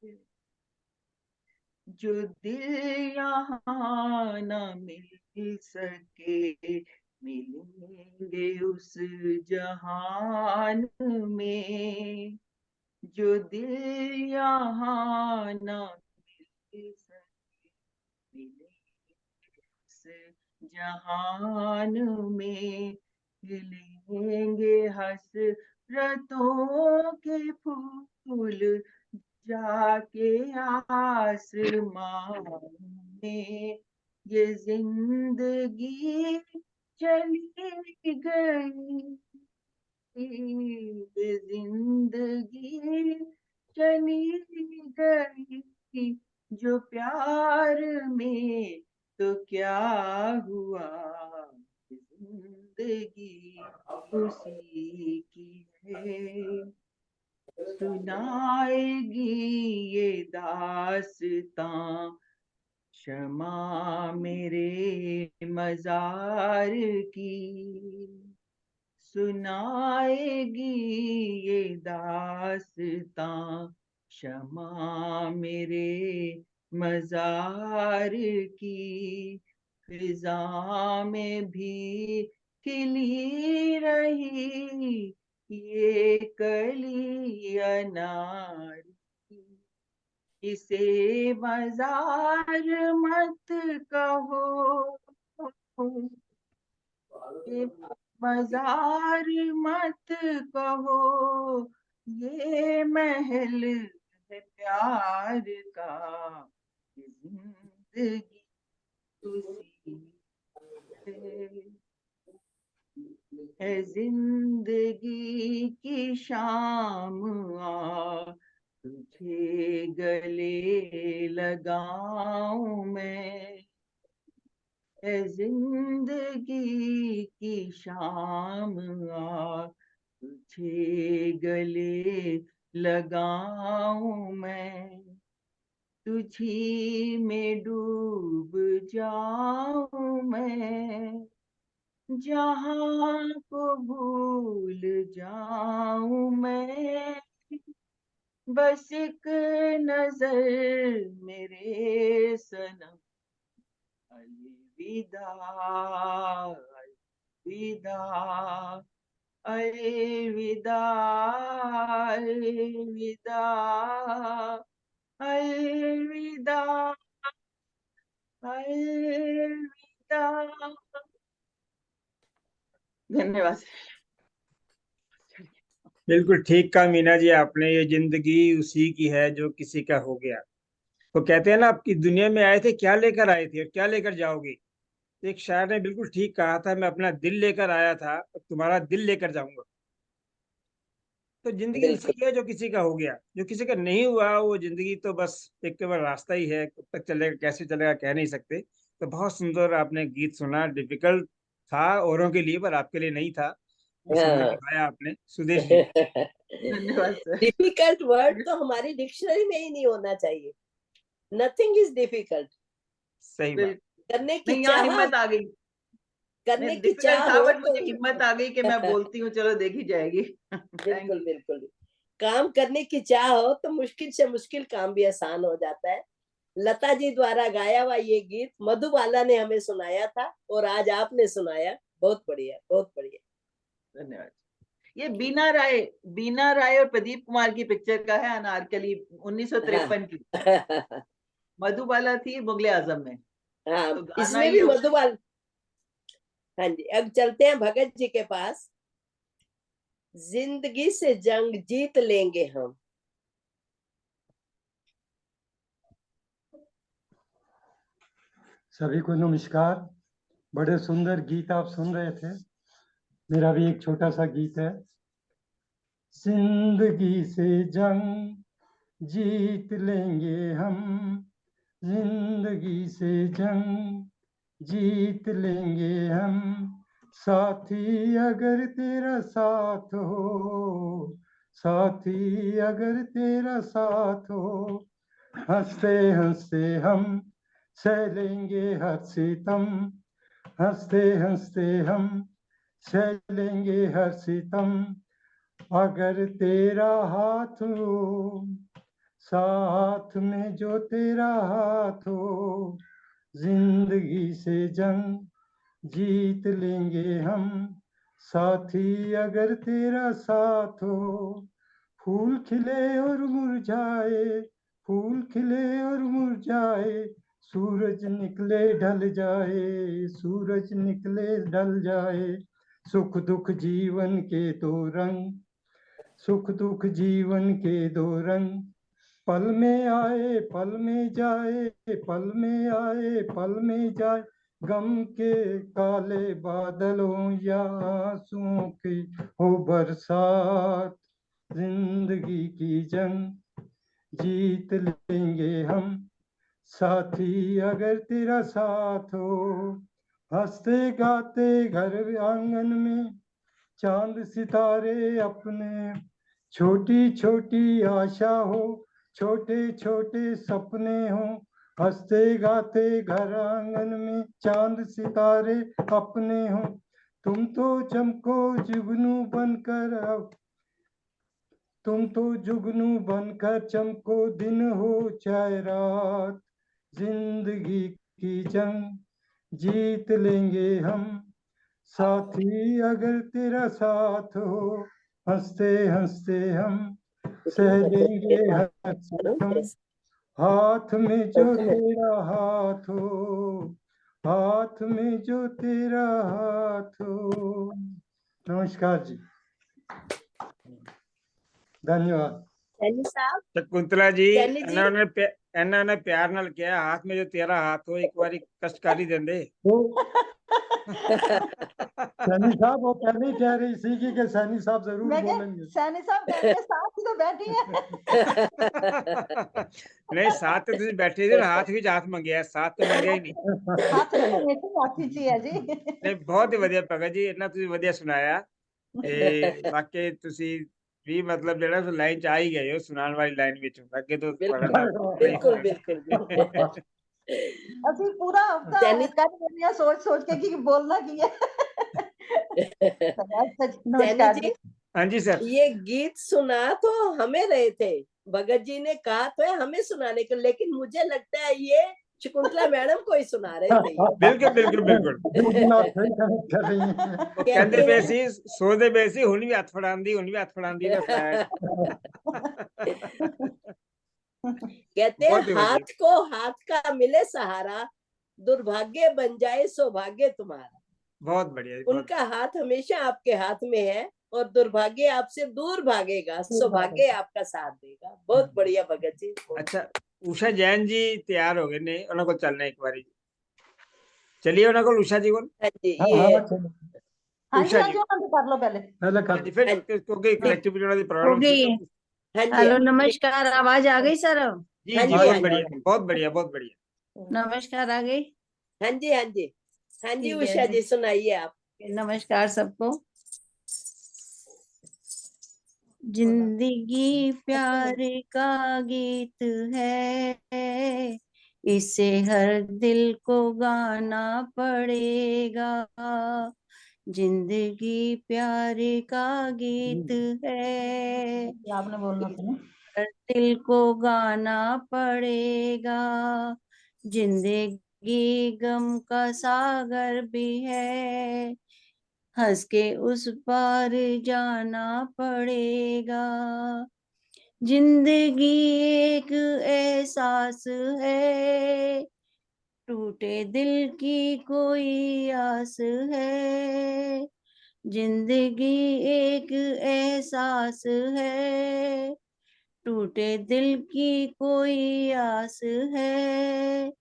की है। जो दिल यहाँ न मिल सके, मिलेंगे उस जहान में। जो दिल यहाँ न मिल सके, मिलेंगे उस जहान में। खिलेंगे हसरतों के फूल जाके आसमान में। ये जिंदगी चली गई, ये जिंदगी चली गई, जो प्यार में तो क्या हुआ, जिंदगी उसी की है। सुनाएगी ये दास्तां शमा मेरे मजार की, सुनाएगी ये दास्तां शमा मेरे मजार की। फिजा में भी खिली रही ये कली अनार की, इसे मजार मत कहो, ये मजार मत कहो ये महल है प्यार का, जिंदगी तुझी है जिंदगी की शाम आ, तुझे गले लगाऊं मैं, है जिंदगी की शाम आ, तुझे गले लगाऊं मैं, तुझी में डूब जाऊं मैं, जहां को भूल जाऊं मैं, बस एक नजर मेरे सनम, अलविदा अलविदा अलविदा अलविदा अलविदा अलविदा। धन्यवाद। बिल्कुल ठीक कहा मीना जी आपने, ये जिंदगी उसी की है जो किसी का हो गया। वो कहते हैं ना, आपकी दुनिया में आए थे क्या लेकर आए थे और क्या लेकर जाओगे। तो एक शायर ने बिल्कुल ठीक कहा था, मैं अपना दिल लेकर आया था और तुम्हारा दिल लेकर जाऊंगा। तो जिंदगी उसी बिल्कुल की है जो किसी का हो गया, जो किसी का नहीं हुआ वो जिंदगी तो बस एक केवल रास्ता ही है, कब तक चलेगा कैसे चलेगा कह नहीं सकते। तो बहुत सुंदर आपने गीत सुना, डिफिकल्ट था औरों के लिए पर आपके लिए नहीं था, और सुंदर हाँ। निभाया आपने सुदेश जी। धन्यवाद सर। डिफिकल्ट वर्ड तो हमारी डिक्शनरी में ही नहीं होना चाहिए। Nothing is difficult. सही बात। बिल्कुल करने की नहीं, यहाँ चाह, हिम्मत आ गई। करने नहीं की डिफिकल्ट चाह था हो बट तो मुझे हिम्मत आ गई कि मैं बोलती हूँ, चलो देखी जाएगी। थैंक बिल्कुल यू। बिल्कुल। काम करने की चाह हो तो मुश्किल से मुश्किल काम भी आसान हो जाता है। लता जी द्वारा गाया हुआ ये गीत मधुबाला ने हमें सुनाया था और आज आपने सुनाया। बहुत बढ़िया, बहुत बढ़िया। धन्यवाद। ये बीना राय और प्रदीप कुमार की पिक्चर का है, अनारकली 1953 की। हाँ मधुबाला थी मुगले आजम में, हाँ, तो गाना इसमें भी ये मधुबाला। हाँ जी, अब चलते हैं भगत जी के पास। जिंदगी से जंग जीत लेंगे हम। सभी को नमस्कार। बड़े सुंदर गीत आप सुन रहे थे। मेरा भी एक छोटा सा गीत है। जिंदगी से जंग जीत लेंगे हम, जिंदगी से जंग जीत लेंगे हम, साथी अगर तेरा साथ हो, साथी अगर तेरा साथ हो, हंसते हंसते हम सह लेंगे हर सितम, हंसते हंसते हम सह लेंगे हर सितम, अगर तेरा हाथ हो, साथ में जो तेरा हाथ हो, जिंदगी से जंग जीत लेंगे हम, साथी अगर तेरा साथ हो। फूल खिले और मुरझाए, फूल खिले और मुरझाए, सूरज निकले ढल जाए, सूरज निकले ढल जाए, सुख दुख जीवन के दो रंग, सुख दुख जीवन के दो रंग, पल में आए पल में जाए, पल में आए पल में जाए, गम के काले बादलों या आंसुओं की हो बरसात, जिंदगी की जंग जीत लेंगे हम, साथी अगर तेरा साथ हो। हंसते गाते घर आंगन में चांद सितारे अपने, छोटी छोटी आशा हो, छोटे छोटे सपने हो, हंसते गाते घर आंगन में चांद सितारे अपने हो, तुम तो चमको जुगनू बनकर, अब तुम तो जुगनू बनकर चमको, दिन हो चाहे रात, जिंदगी की जंग जीत लेंगे हम, साथी अगर तेरा साथ हो, हंसते हंसते हम सह लेंगे हर सितम, हाथ में जो तेरा हाथ हो, हाथ में जो तेरा हाथ हो, नमस्कार जी, धन्यवाद। सैनी साहब, शकुंतला जी सैनी जी। ਇਹਨਾਂ ਨੇ ਪਿਆਰ ਨਾਲ ਕਿਹਾ ਹੱਥ में जो तेरा हाथ हो एक बारी कष्टकारी देंदे। सैनी साहब वो पहले ही कह रही थी कि सैनी साहब जरूर मैं क्या बोलेंगे। सैनी साहब कहते साथ ही तो बैठी है। नहीं साथ तो ਤੁਸੀਂ ਬੈਠੇ ਸੀ ਨਾ, ਹੱਥ ਵਿੱਚ ਹੱਥ ਮੰਗਿਆ, ਸਾਥ ਤਾਂ ਮੰਗਿਆ ਹੀ ਨਹੀਂ। ਹੱਥ ਤਾਂ ਹਮੇਸ਼ਾ ਸਾਥੀ ਚ ਹੀ ਹੈ ਜੀ। ਨਹੀਂ ਬਹੁਤ ਹੀ ਵਧੀਆ ਭਗਤ ਜੀ, ਇੰਨਾ ਤੁਸੀਂ ਵਧੀਆ ਸੁਣਾਇਆ ਤੇ ਵਾਕਈ ਤੁਸੀਂ ਵੀ ਮਤਲਬ ਜਿਹੜਾ ਲਾਈਨ ਚ ਆ ਹੀ ਗਏ ਹੋ ਸੁਣਾਉਣ ਵਾਲੀ ਲਾਈਨ ਵਿੱਚ, ਅੱਗੇ ਤੋਂ बिल्कुल बिल्कुल बिल्कुल। ਅਸੀਂ ਪੂਰਾ ਹਫਤਾ सैनी ਕੱਢ ਲੈਂਦੇ ਆ ਸੋਚ ਸੋਚ ਕੇ ਕਿ ਬੋਲਣਾ ਕੀ ਹੈ। सैनी नमस्कार जी, हाँ जी सर। ये गीत सुना तो हमें रहे थे, भगत जी ने कहा तो है हमें सुनाने को, लेकिन मुझे लगता है ये शकुंतला मैडम को ही सुना रहे थे ये। बिल्कुल बिल्कुल बिल्कुल। बिल्कुल आप सही कनेक्ट कर रही हैं। ਉਹ ਕਹਿੰਦੇ ਪਏ ਸੀ ਸੋਦੇ ਪਏ ਸੀ, ਹੁਣ ਵੀ ਹੱਥ ਫੜਾਉਂਦੀ, ਹੁਣ ਵੀ ਹੱਥ ਫੜਾਉਂਦੀ ਨੇ ਫਲੈਟ। कहते हैं बहुत ही बढ़िया। हाथ को हाथ का मिले सहारा, दुर्भाग्य बन जाए सौभाग्य तुम्हारा। बहुत बढ़िया जी, बहुत उनका हाथ हमेशा आपके हाथ में है और दुर्भाग्य आपसे दूर भागेगा, सौभाग्य आपका साथ देगा। बहुत बढ़िया भगत जी। अच्छा उषा जैन जी तैयार हो गए ने, ਉਹਨਾਂ ਕੋਲ ਚੱਲਣਾ ਇੱਕ ਵਾਰੀ, चलिए ਉਹਨਾਂ ਕੋਲ उषा जी ਕੋਲ। हाँ जी, हाँ, ये हाँ, चलो। हाँ जी उषा हाँ जी जी उन्होंने कर लो पहले। पहले हाँ कर जी, फिर क्योंकि कनेक्टिविटी वाली हो प्रॉब्लम गई थी है। तो- हाँ जी, हेलो नमस्कार, आवाज आ गई सर अब? जी हाँ जी जी, बहुत हाँ जी। बढ़िया बहुत बढ़िया बहुत बढ़िया। नमस्कार आ गई। हाँ जी, हाँ जी, हाँ जी। ठीक है उषा जी सुनाइए आप। नमस्कार सबको। जिंदगी प्यार का गीत है, इसे हर दिल को गाना पड़ेगा। जिंदगी प्यार का गीत है, आपने बोलना सुनो। हर दिल को गाना पड़ेगा। जिंदगी गम का सागर भी है, हंस के उस पार जाना पड़ेगा। जिंदगी एक एहसास है, टूटे दिल की कोई आस है। जिंदगी एक एहसास है, टूटे दिल की कोई आस है।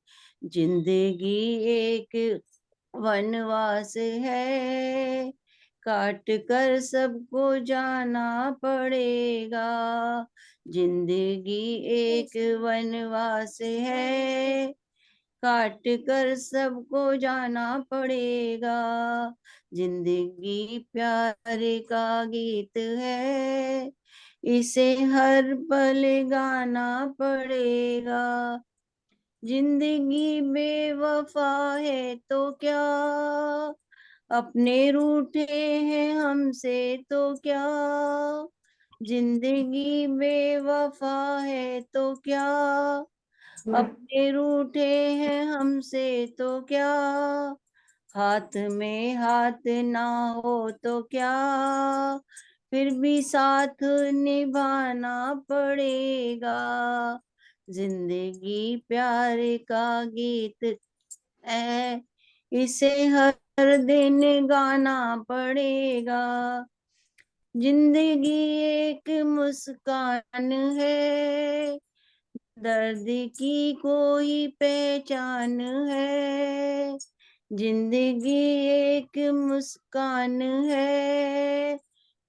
जिंदगी एक वनवास है, काट कर सबको जाना पड़ेगा। जिंदगी एक वनवास है, काट कर सबको जाना पड़ेगा। जिंदगी प्यार का गीत है, इसे हर पल गाना पड़ेगा। जिंदगी बेवफा है तो क्या, अपने रूठे हैं हमसे तो क्या। जिंदगी बेवफा है तो क्या, अपने रूठे हैं हमसे तो क्या। हाथ में हाथ ना हो तो क्या, फिर भी साथ निभाना पड़ेगा। जिंदगी प्यार का गीत है, इसे हर दिन गाना पड़ेगा। जिंदगी एक मुस्कान है, दर्द की कोई पहचान है। जिंदगी एक मुस्कान है,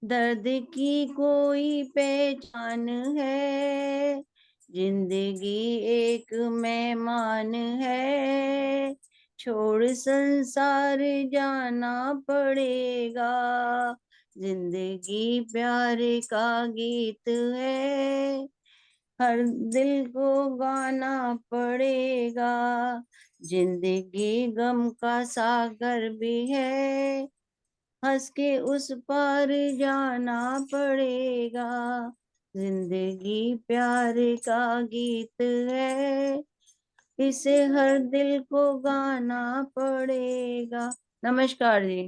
दर्द की कोई पहचान है। जिंदगी एक मेहमान है, छोड़ संसार जाना पड़ेगा। जिंदगी प्यार का गीत है, हर दिल को गाना पड़ेगा। जिंदगी गम का सागर भी है, हंस के उस पार जाना पड़ेगा। जिंदगी प्यार का गीत है, इसे हर दिल को गाना पड़ेगा। नमस्कार जी।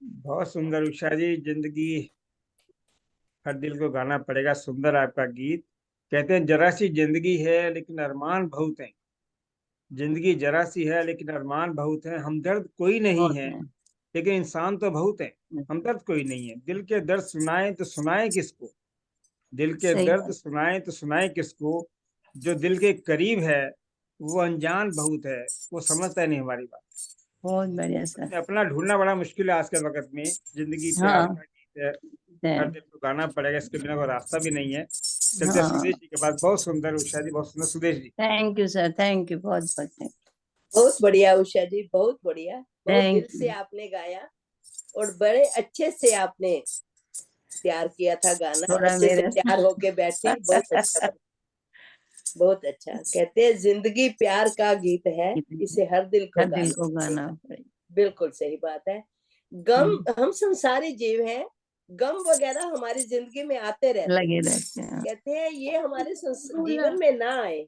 बहुत सुंदर उषा जी, जिंदगी हर दिल को गाना पड़ेगा, सुंदर आपका गीत। कहते हैं जरा सी जिंदगी है लेकिन अरमान बहुत हैं, जिंदगी जरा सी है लेकिन अरमान बहुत हैं, हमदर्द कोई नहीं है, लेकिन इंसान तो बहुत है, हमदर्द कोई नहीं है। दिल के दर्द सुनाए तो सुनाए किसको, दिल के सही दर्द बात। सुनाए तो सुनाए किसको, जो दिल के करीब है वो अनजान बहुत है, वो समझता नहीं हमारी बात। बहुत बढ़िया सर। अपना ढूंढना बड़ा मुश्किल है आज के वक्त में। जिंदगी प्यार हाँ का गीत है, है, हर दिल को गाना पड़ेगा, इसके बिना कोई रास्ता भी नहीं है। चलते हैं हाँ। सुदेश जी के बाद। बहुत सुंदर उषा जी, बहुत सुंदर Sudesh ji. Thank you sir, thank you, बहुत बहुत thank बहुत बढ़िया उषा जी, बहुत बढ़िया, बहुत Thank दिल से you. आपने गाया और बड़े अच्छे से आपने तैयार किया था गाना, थोड़ा अच्छे से मेरे तैयार होके बैठी, बहुत अच्छा, बहुत अच्छा। कहते हैं जिंदगी प्यार का गीत है, इसे हर दिल को हर दिल को गाना गाना पड़ेगा। पड़ेगा। बिल्कुल सही बात है। गम, हम संसारी जीव हैं, गम वगैरह हमारी जिंदगी में आते रहते हैं। लगे रहते हैं। कहते हैं ये हमारे जीवन में ना आए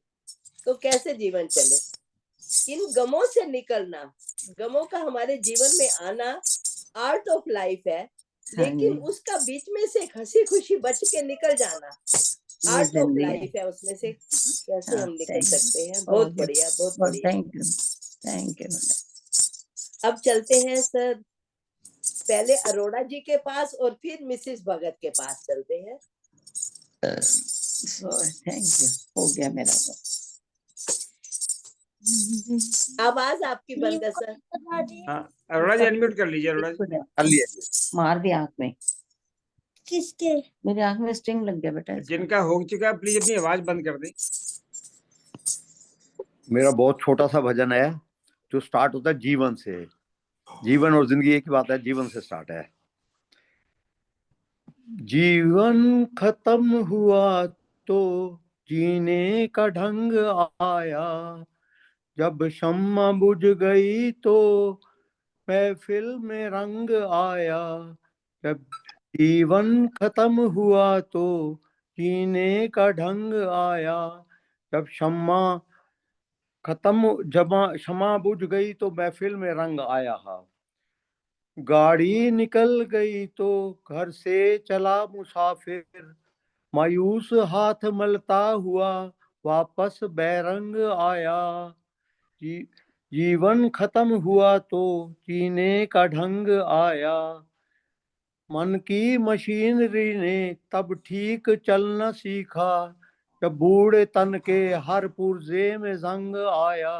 तो कैसे जीवन चले। इन गमों से निकलना, गमों का हमारे जीवन में आना आर्ट ऑफ लाइफ है, लेकिन जी। उसका बीच में से एक हंसी खुशी बच के निकल जाना ये आर्ट ऑफ जिंदगी है। लाइफ है। उसमें से कैसे हाँ, हम निकल thank you. सकते हैं। बहुत बहुत बढ़िया, बहुत बहुत बढ़िया। Thank you madam. अब चलते हैं सर, पहले अरोड़ा जी के पास और फिर मिसेस भगत के पास चलते हैं। थैंक यू, हो गया मेरा तो। आवाज आपकी बंद है सर। हाँ अरोड़ा जी अनम्यूट कर लीजिए। अरोड़ा जी कर लिया। मार दिया आंख में, किसके? मेरी आंख में स्ट्रिंग लग गया बेटा इसका। जिनका हो चुका है प्लीज अपनी आवाज बंद कर दें। मेरा बहुत छोटा सा भजन है जो स्टार्ट होता है जीवन से। जीवन और जिंदगी एक ही बात है, जीवन से स्टार्ट है। जीवन खत्म हुआ तो जीने का ढंग आया, जब शम्मा बुझ गई तो महफिल में रंग आया। जब जीवन खत्म हुआ तो जीने का ढंग आया, जब क्षमा बुझ गई तो महफिल में रंग आया। गाड़ी निकल गई तो घर से चला मुसाफिर, मायूस हाथ मलता हुआ वापस बैरंग आया। जीवन खत्म हुआ तो जीने का ढंग आया, मन की मशीनरी ने तब ठीक चलना सीखा, जब बूढ़े तन के हर पुर्जे में जंग आया।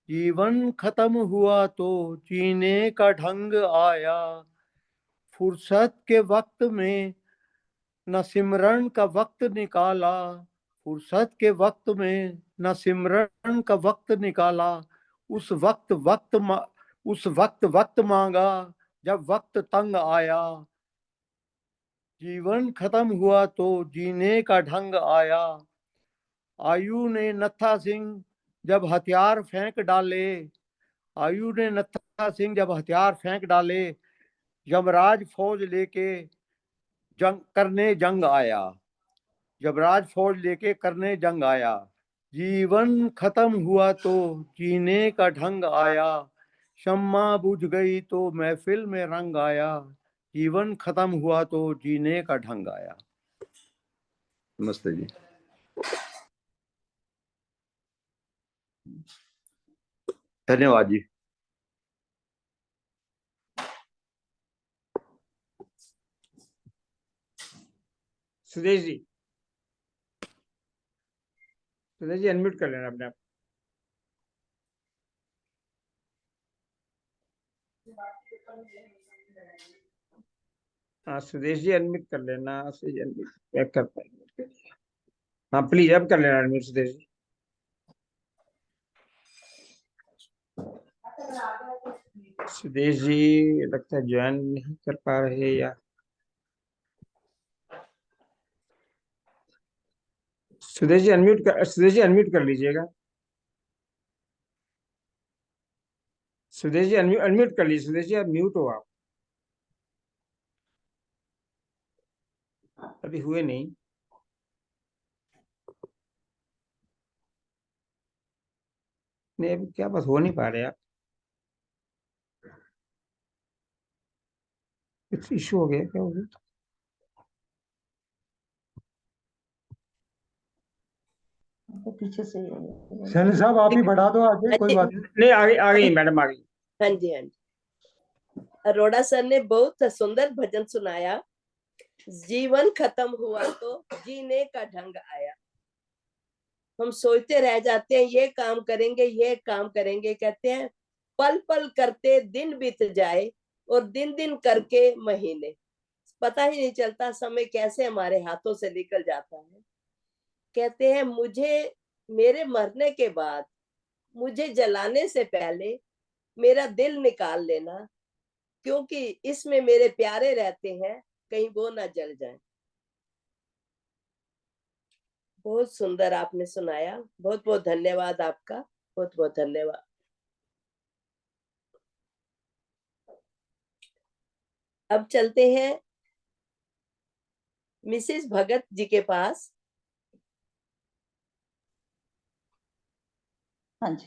जीवन खत्म हुआ तो जीने का ढंग आया, फुर्सत के वक्त में न सिमरन का वक्त निकाला, फुर्सत के वक्त में न सिमरन का वक्त निकाला। उस वक्त वक्त मांगा जब वक्त तंग आया। जीवन खत्म हुआ तो जीने का ढंग आया। आयु ने नत्था सिंह जब हथियार फेंक डाले, आयु ने नत्था सिंह जब हथियार फेंक डाले, यमराज फौज लेके जंग आया, यमराज फौज लेके करने जंग आया। जीवन खत्म हुआ तो जीने का ढंग आया, शम्मा बुझ गई तो महफिल में रंग आया। जीवन खत्म हुआ तो जीने का ढंग आया। नमस्ते जी। धन्यवाद जी। सुदेश जी, सुदेश जी अनम्यूट कर लेना अपने आप। हाँ सुदेश जी अनम्यूट कर लेना। सुदेश जी अनम्यूट बैक कर पाएंगे। हाँ प्लीज अब कर लेना अनम्यूट सुदेश जी। सुदेश जी लगता है ज्वाइन नहीं कर पा रहे, या सुदेश जी अनम्यूट कर लीजिएगा। सुदेश जी अनम्यूट कर लीजिए। सुदेश जी आप म्यूट हो, आप अभी हुए नहीं। नहीं अभी क्या बस हो नहीं पा रहे आप, कुछ इशू हो गया क्या? हो गया पीछे से सैनी साहब आप ही बढ़ा दो आगे, कोई बात नहीं। नहीं आ गई मैडम, आ गई। हाँ जी, हाँ जी। अरोड़ा सर ने बहुत सुंदर भजन सुनाया। जीवन खत्म हुआ तो जीने का ढंग आया। हम सोचते रह जाते हैं ये काम करेंगे, ये काम करेंगे, कहते हैं पल पल करते दिन बीत जाए और दिन दिन करके महीने। पता ही नहीं चलता समय कैसे हमारे हाथों से निकल जाता है। कहते हैं मुझे मेरे मरने के बाद, मुझे जलाने से पहले मेरा दिल निकाल लेना, क्योंकि इसमें मेरे प्यारे रहते हैं, कहीं वो ना जल जाए। बहुत सुंदर आपने सुनाया, बहुत बहुत धन्यवाद आपका, बहुत बहुत धन्यवाद। अब चलते हैं मिसेस भगत जी के पास। हाँ जी,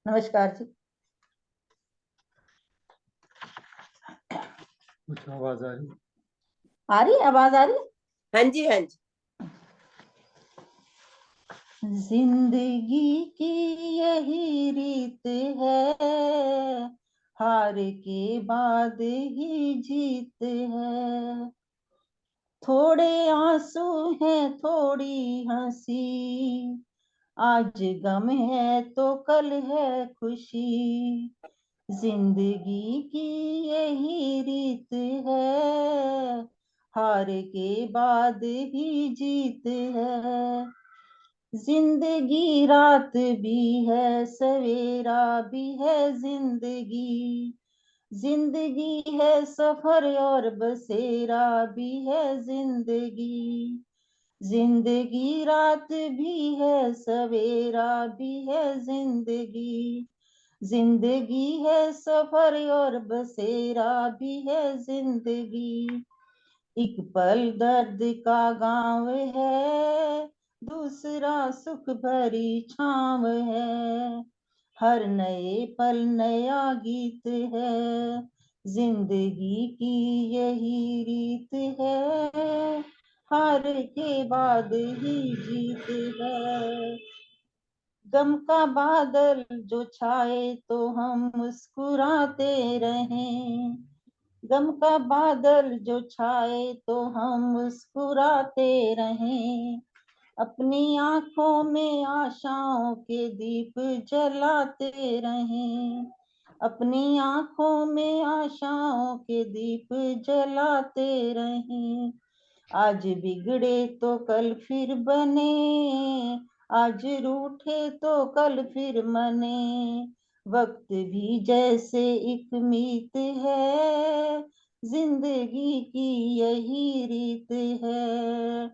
नमस्कार जी। कुछ आवाज आ रही? आ रही आवाज आ रही? हाँ जी, हाँ जी। जिंदगी की यही रीत है, हार के बाद ही जीत है। थोड़े आंसू हैं, थोड़ी हंसी, आज गम है तो कल है खुशी। जिंदगी की यही रीत है, हार के बाद ही जीत है। जिंदगी रात भी है, सवेरा भी है जिंदगी। जिंदगी है सफर और बसेरा भी है जिंदगी। जिंदगी रात भी है, सवेरा भी है जिंदगी। जिंदगी है सफर और बसेरा भी है जिंदगी। एक पल दर्द का गांव है, दूसरा सुख भरी छांव है। हर नए पल नया गीत है, जिंदगी की यही रीत है, हार के बाद ही जीत है। गम का बादल जो छाए तो हम मुस्कुराते रहें। गम का बादल जो छाए तो हम मुस्कुराते रहें। अपनी आंखों में आशाओं के दीप जलाते रहें। अपनी आंखों में आशाओं के दीप जलाते रहें। आज बिगड़े तो कल फिर बने, आज रूठे तो कल फिर मने। वक्त भी जैसे एक मीत है, जिंदगी की यही रीत है,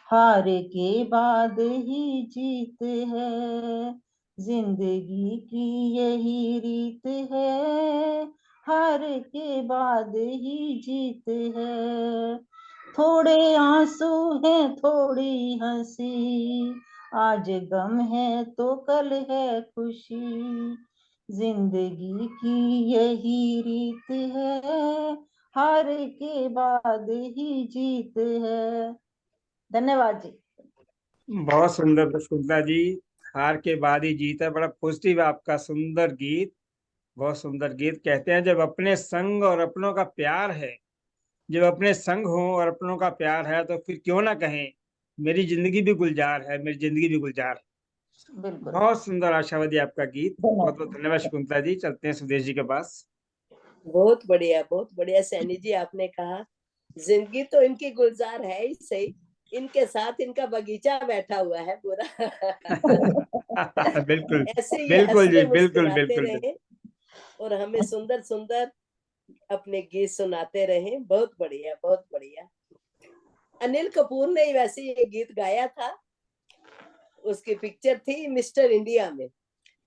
हार के बाद ही जीत है। जिंदगी की यही रीत है, हार के बाद ही जीत है। थोड़े आंसू हैं, थोड़ी हंसी, आज गम है तो कल है खुशी। जिंदगी की यही रीत है, हार के बाद ही जीत है। धन्यवाद जी। बहुत सुंदर कुंता जी, हार के बाद ही जीत है। बड़ा पॉजिटिव आपका सुंदर गीत, बहुत सुंदर गीत। कहते हैं जब अपने संग और अपनों का प्यार है, जब अपने संग हो और अपनों का प्यार है, तो फिर क्यों ना कहें मेरी जिंदगी भी गुलजार है, मेरी जिंदगी भी गुलजार है। बिल्कुल, बहुत सुंदर आशावादी आपका गीत। बहुत बहुत धन्यवाद। धन्यवाद शकुंतला जी। चलते हैं सुदेश जी के पास। बहुत बढ़िया, बहुत बढ़िया सैनी जी, आपने कहा जिंदगी तो इनकी गुलजार है ही सही, इनके साथ इनका बगीचा बैठा हुआ है पूरा। बिल्कुल ऐसे ये बिल्कुल जी, हंसते बिल्कुल मुस्कुराते बिल्कुल बिल्कुल। रहे और हमें सुंदर सुंदर अपने गीत सुनाते रहे। बहुत बढ़िया, बहुत बढ़िया। अनिल कपूर ने वैसे ये गीत गाया था, उसकी पिक्चर थी मिस्टर इंडिया में।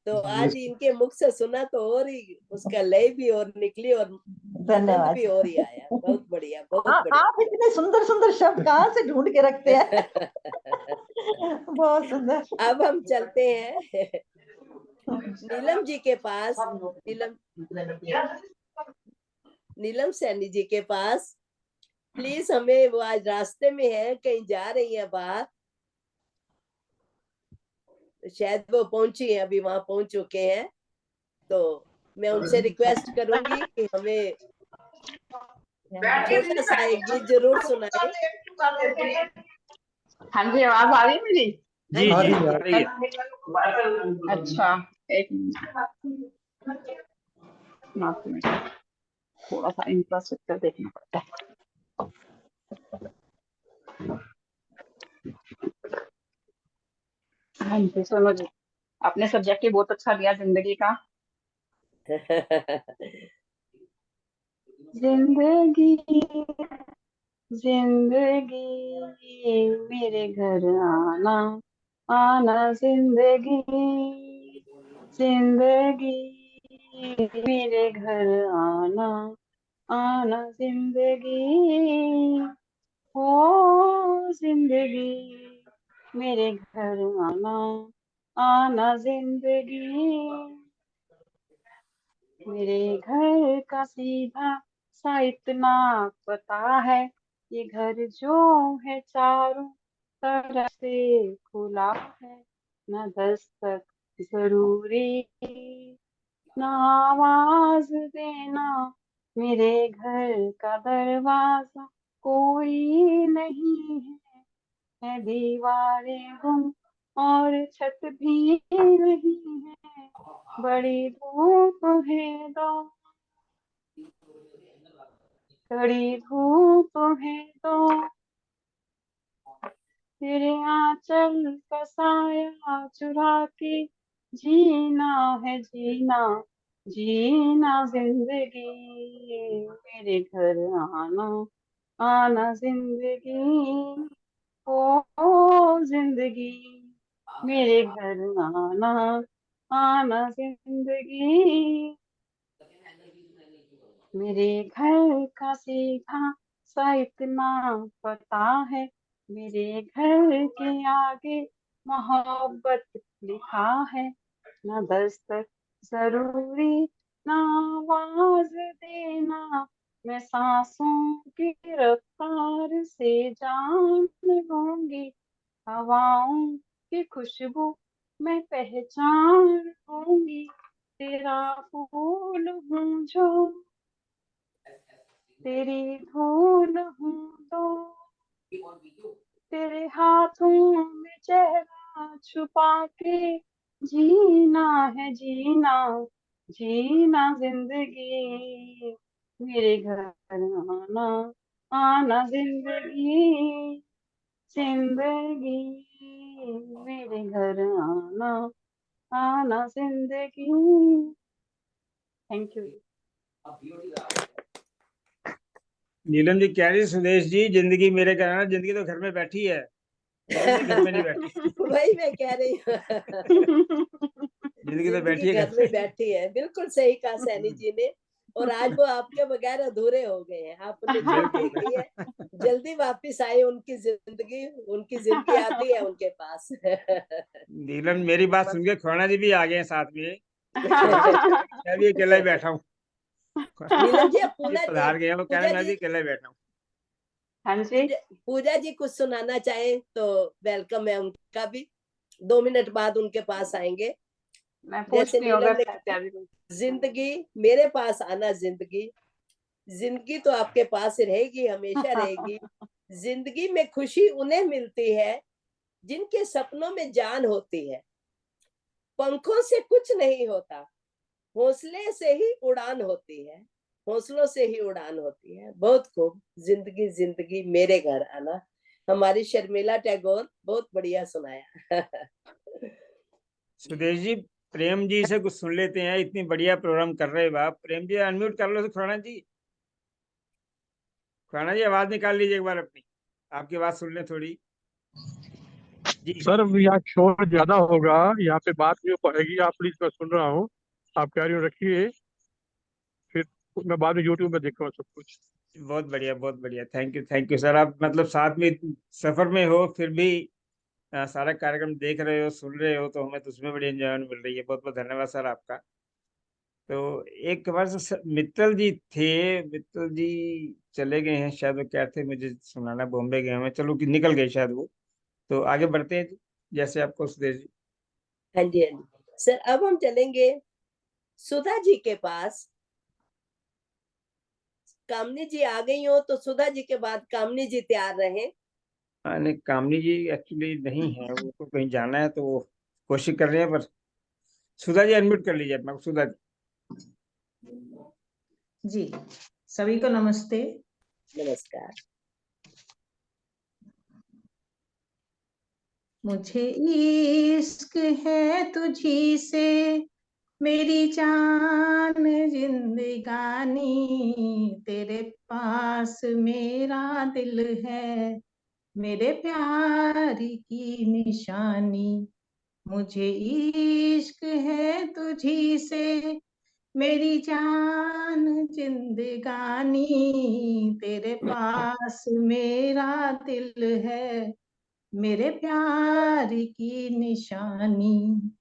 तो आज इनके मुख से सुना तो और ही उसका लय भी और निकली और आनंद धन्यवाद। भी और ही आया। बहुत बढ़िया, बहुत बढ़िया। आप इतने सुंदर सुंदर शब्द कहाँ से ढूंढ के रखते हैं? बहुत सुंदर। अब हम चलते हैं नीलम जी के पास। नीलम सैनी जी के पास प्लीज। हमें वो आज रास्ते में है, कहीं जा रही है बाहर, शायद वो पहुंची है, अभी वहां पहुंच चुके हैं। तो मैं उनसे रिक्वेस्ट करूंगी कि हमें छोटा सा एक गीत जरूर सुनाए। हाँ जी, आवाज आ रही है मेरी? जी हाँ जी जी, आ रही है। अच्छा, एक मिनट, माफ कीजिए, थोड़ा सा इंफ्रास्ट्रक्चर देखना पड़ता है। हाँ जी, सुनो जी, आपने सब्जेक्ट ही बहुत अच्छा दिया जिंदगी का। जिंदगी जिंदगी मेरे घर आना आना, जिंदगी जिंदगी मेरे घर आना आना, जिंदगी ओ जिंदगी मेरे घर आना आना, जिंदगी मेरे घर का सीधा सा इतना पता है, ये घर जो है चारों तरफ से खुला है, न दस्तक जरूरी न आवाज देना, मेरे घर का दरवाजा कोई नहीं है दीवारें गुम और छत भी नहीं है, बड़ी धूप है तो कड़ी धूप है तो तेरे आंचल का साया चुरा के जीना है जीना जीना, जिंदगी मेरे घर आना आना, जिंदगी ओ जिंदगी मेरे घर आना आना, जिंदगी मेरे घर का सीधा सा इतना पता है, मेरे घर के आगे मोहब्बत लिखा है, न दस्तक जरूरी न आवाज देना, मैं सांसों की रफ्तार से जान लूंगी, हवाओं की खुशबू मैं पहचान लूंगी, तेरा फूल हूँ जो तेरी धूल हूँ तो तेरे हाथों में चेहरा छुपा के जीना है जीना जीना, जिंदगी मेरे घर आना आना, जिंदगी जिंदगी मेरे घर आना आना, जिंदगी। Thank you. नीलम जी कह रही सुदेश जी जिंदगी मेरे घर आना, जिंदगी तो घर में बैठी है, घर में नहीं बैठी। वही मैं कह रही हूँ। जिंदगी तो बैठी जिंदगी है घर में बैठी है, बिल्कुल सही कहा सैनी जी ने। और आज वो आपके बगैर अधूरे हो गए हैं, आपने छुट्टी बिल्कुल। की है, जल्दी वापस आए, उनकी जिंदगी आती है उनके पास। नीलम मेरी बात सुन के खुराना जी भी आ गए हैं साथ में। मैं भी अकेला ही बैठा हूँ। नीलम जी, अब ये पधार गए हैं, वो कह रहे हैं मैं भी अकेला ही बैठा हूँ। हाँ जी, पूजा जी कुछ सुनाना चाहे तो वेलकम है उनका भी, 2 मिनट बाद उनके पास आएंगे। मैं जैसे पूछती हूँ नीलम अगर ने तैयारी कहा, जिंदगी मेरे पास आना, जिंदगी जिंदगी तो आपके पास रहेगी, हमेशा रहेगी। जिंदगी में खुशी उन्हें मिलती है जिनके सपनों में जान होती है, पंखों से कुछ नहीं होता, हौसले से ही उड़ान होती है, हौसलों से ही उड़ान होती है। बहुत खूब, जिंदगी जिंदगी मेरे घर आना, हमारी शर्मिला टैगोर, बहुत बढ़िया सुनाया। सुदेश जी प्रेम जी से कुछ सुन लेते हैं, इतनी बढ़िया प्रोग्राम कर रहे हो आप। प्रेम जी अनम्यूट कर लो तो खुराना जी। खुराना जी आवाज निकाल लीजिए एक बार अपनी, आपकी आवाज सुन ले थोड़ी जी। सर यहाँ शोर ज्यादा होगा, यहाँ पे बात नहीं हो पाएगी। आप प्लीज, मैं सुन रहा हूँ, आप कह रही हो रखिए, फिर मैं बाद में यूट्यूब में देखूंगा सब कुछ। बहुत बढ़िया, थैंक यू सर। आप मतलब साथ में सफर में हो फिर भी सारा कार्यक्रम देख रहे हो, सुन रहे हो, तो हमें तो उसमें बड़ी एंजॉयमेंट मिल रही है। बहुत बहुत धन्यवाद सर आपका। तो एक हमारे से मित्तल जी थे, मित्तल जी चले गए हैं शायद, वो क्या थे मुझे सुनाना, बॉम्बे गए हैं, चलो कि निकल गए शायद वो। तो आगे बढ़ते हैं जी, जैसे आपको सुदेश जी। हाँ जी, हाँ जी सर, अब हम चलेंगे सुधा जी के पास। कामनी जी आ गई हो तो सुधा जी के बाद कामनी जी तैयार रहे। नहीं, कामनी जी एक्चुअली नहीं है, वो तो कहीं जाना है तो वो कोशिश कर रहे हैं, पर सुधा जी अनम्यूट कर लीजिए अपना। सुधा जी। जी, सभी को नमस्ते। नमस्कार। मुझे इश्क है तुझी से मेरी जान जिंदगानी, तेरे पास मेरा दिल है मेरे प्यार की निशानी। मुझे इश्क है तुझी से मेरी जान जिंदगानी, तेरे पास मेरा दिल है मेरे प्यार की निशानी।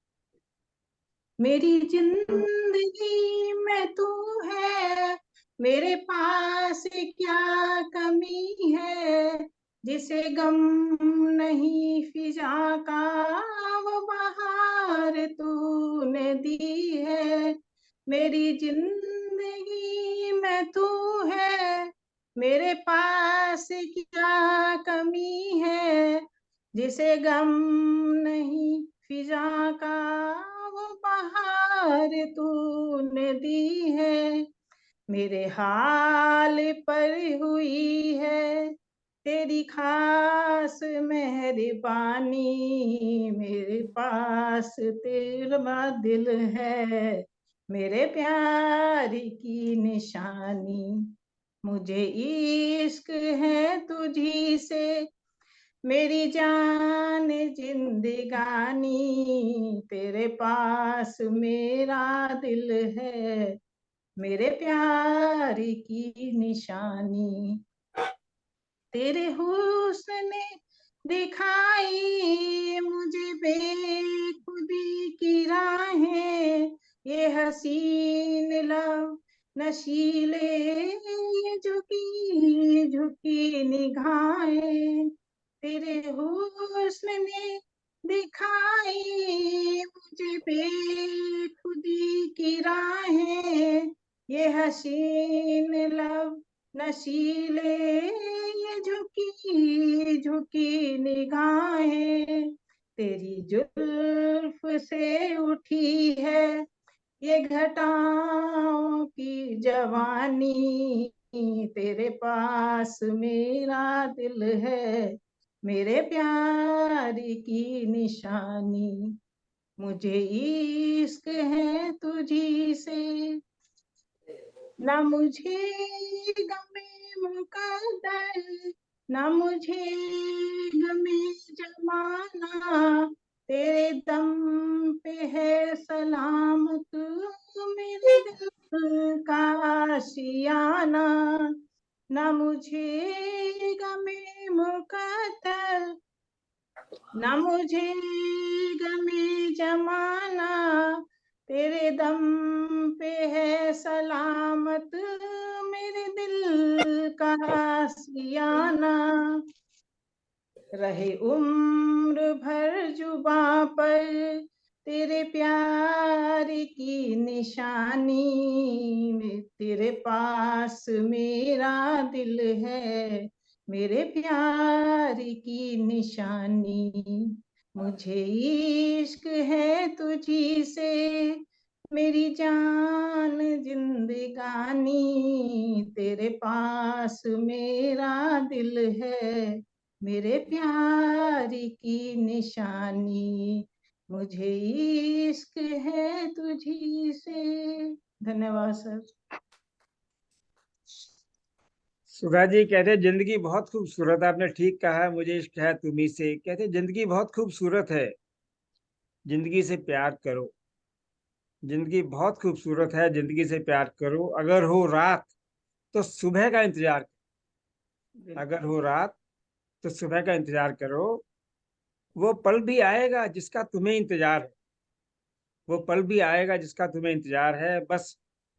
मेरी जिंदगी में तू है, मेरे पास क्या कमी है, जिसे गम नहीं फिजा का वो बहार तूने दी है। मेरी जिंदगी में तू है, मेरे पास क्या कमी है, जिसे गम नहीं फिजा का वो बहार तूने दी है। मेरे हाल पर हुई है तेरी खास मेहरबानी, मेरे पास तेरा दिल है मेरे प्यार की निशानी। मुझे इश्क है तुझी से मेरी जान जिंदगानी, तेरे पास मेरा दिल है मेरे प्यार की निशानी। तेरे हुस्न ने दिखाई मुझे बेखुदी की राहें, ये हसीन लब नशीले ये झुकी झुकी निगाहें। तेरे हुस्न ने दिखाई मुझे बेखुदी की राहें, ये हसीन लब नशीले ये झुकी झुकी निगाहें। तेरी जुल्फ से उठी है ये घटाओं की जवानी, तेरे पास मेरा दिल है मेरे प्यार की निशानी। मुझे इश्क है तुझी से, ना मुझे गमे मुकद्दर, ना मुझे गमे जमाना, तेरे दम पे है सलामत मेरे दिल का आशियाना। ना मुझे गमे मुकद्दर, ना मुझे गमे जमाना, तेरे दम पे है सलामत मेरे दिल का आशियाना। रहे उम्र भर जुबां पर तेरे प्यार की निशानी, तेरे पास मेरा दिल है मेरे प्यार की निशानी। मुझे इश्क है तुझी से मेरी जान जिंदगानी, तेरे पास मेरा दिल है मेरे प्यार की निशानी। मुझे इश्क है तुझी से। धन्यवाद सर। सुधा जी कहते हैं जिंदगी बहुत खूबसूरत है। आपने ठीक कहा, मुझे इश्क है तुम्ही से। कहते हैं जिंदगी बहुत खूबसूरत है, जिंदगी से प्यार करो। जिंदगी बहुत खूबसूरत है, जिंदगी से प्यार करो। अगर हो रात तो सुबह का इंतजार करो। अगर हो रात तो सुबह का इंतजार करो। वो पल भी आएगा जिसका तुम्हें इंतजार है। वो पल भी आएगा जिसका तुम्हें इंतजार है। बस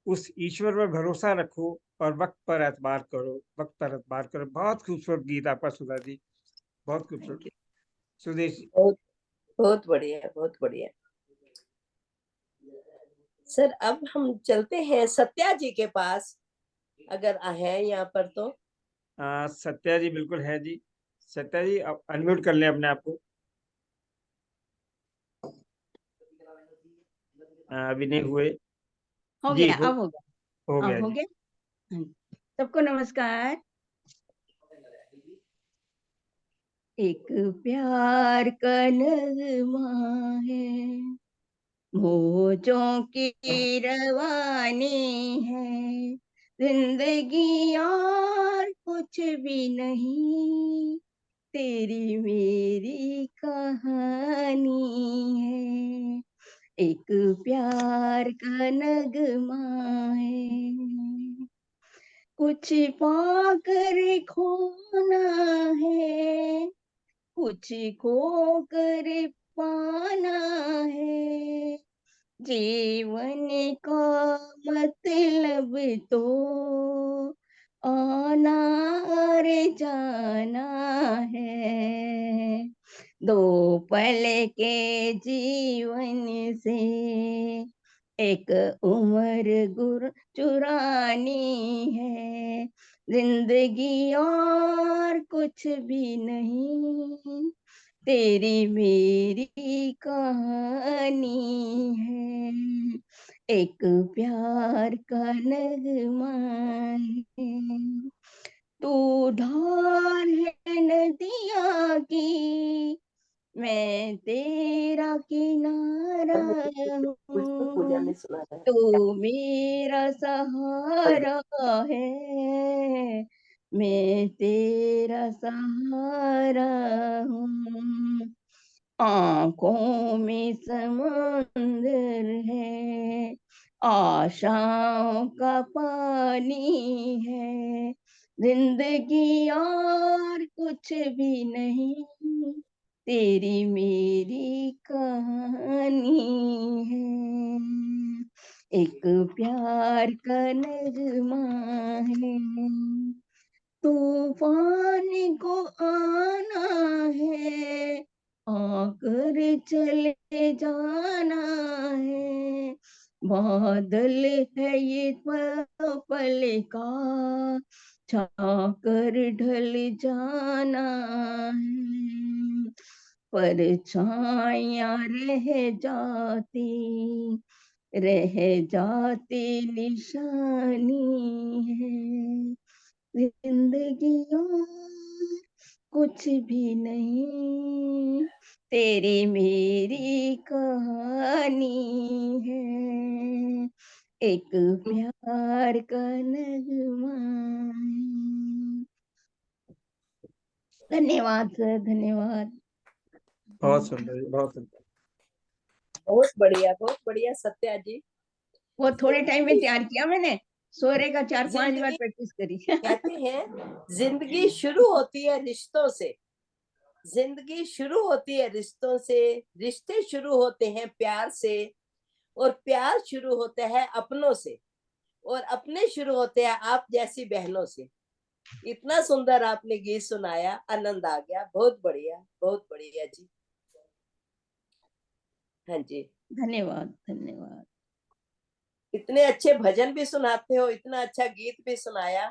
उस ईश्वर पर भरोसा रखो और वक्त पर एतबार करो। वक्त पर एतबार करो। बहुत खूबसूरत गीत आपका सुधा जी, बहुत खूबसूरत। सुदेश जी। बहुत बहुत बढ़िया, बहुत बढ़िया। सर अब हम चलते हैं सत्या जी के पास, अगर है यहाँ पर तो। सत्या जी बिल्कुल है जी। सत्या जी आप अनम्यूट कर लें अपने आप को। अभी नहीं हुए हो जी। गया, अब हो गया, हो गया हो जी। गया। सबको नमस्कार। एक प्यार का नगमा है, मौजों की रवानी है, जिंदगी और कुछ भी नहीं, तेरी मेरी कहानी है। एक प्यार का नगमा है, कुछ पाकर खोना है, कुछ खो कर पाना है, जीवन का मतलब तो आना और जाना है। दो पल के जीवन से एक उम्र चुरानी है, जिंदगी और कुछ भी नहीं, तेरी मेरी कहानी है। एक प्यार का नगमा है, तू धार है नदिया की, मैं तेरा किनारा पूजा हूँ, में सुना था। तू मेरा सहारा है, मैं तेरा सहारा हूँ। आँखों में समंदर है, आशाओं का पानी है, जिंदगी और कुछ भी नहीं, तेरी मेरी कहानी है। एक प्यार का नगमा है, तूफान को आना है, आकर चले जाना है, बादल है ये पल का, छाकर ढल जाना है, परछाइयाँ रह जाती निशानी है, जिंदगी और कुछ भी नहीं, तेरी मेरी कहानी है। एक प्यार का नगमा है। धन्यवाद सर, धन्यवाद। बहुत सुंदर, बहुत सुंदर। बहुत बढ़िया सत्या जी। वो थोड़े टाइम में तैयार किया मैंने, सोरे का 4-5 बार जिंदगी प्रैक्टिस करी। कहते हैं जिंदगी शुरू होती है रिश्तों से, जिंदगी शुरू होती है रिश्तों से, रिश्ते शुरू होते हैं प्यार से, और प्यार शुरू होता है अपनों से, और अपने शुरू होते हैं आप जैसी बहनों से। इतना सुंदर आपने गीत सुनाया, आनंद आ गया। बहुत बढ़िया जी। हाँ जी, धन्यवाद, धन्यवाद। इतने अच्छे भजन भी सुनाते हो, इतना अच्छा गीत भी सुनाया,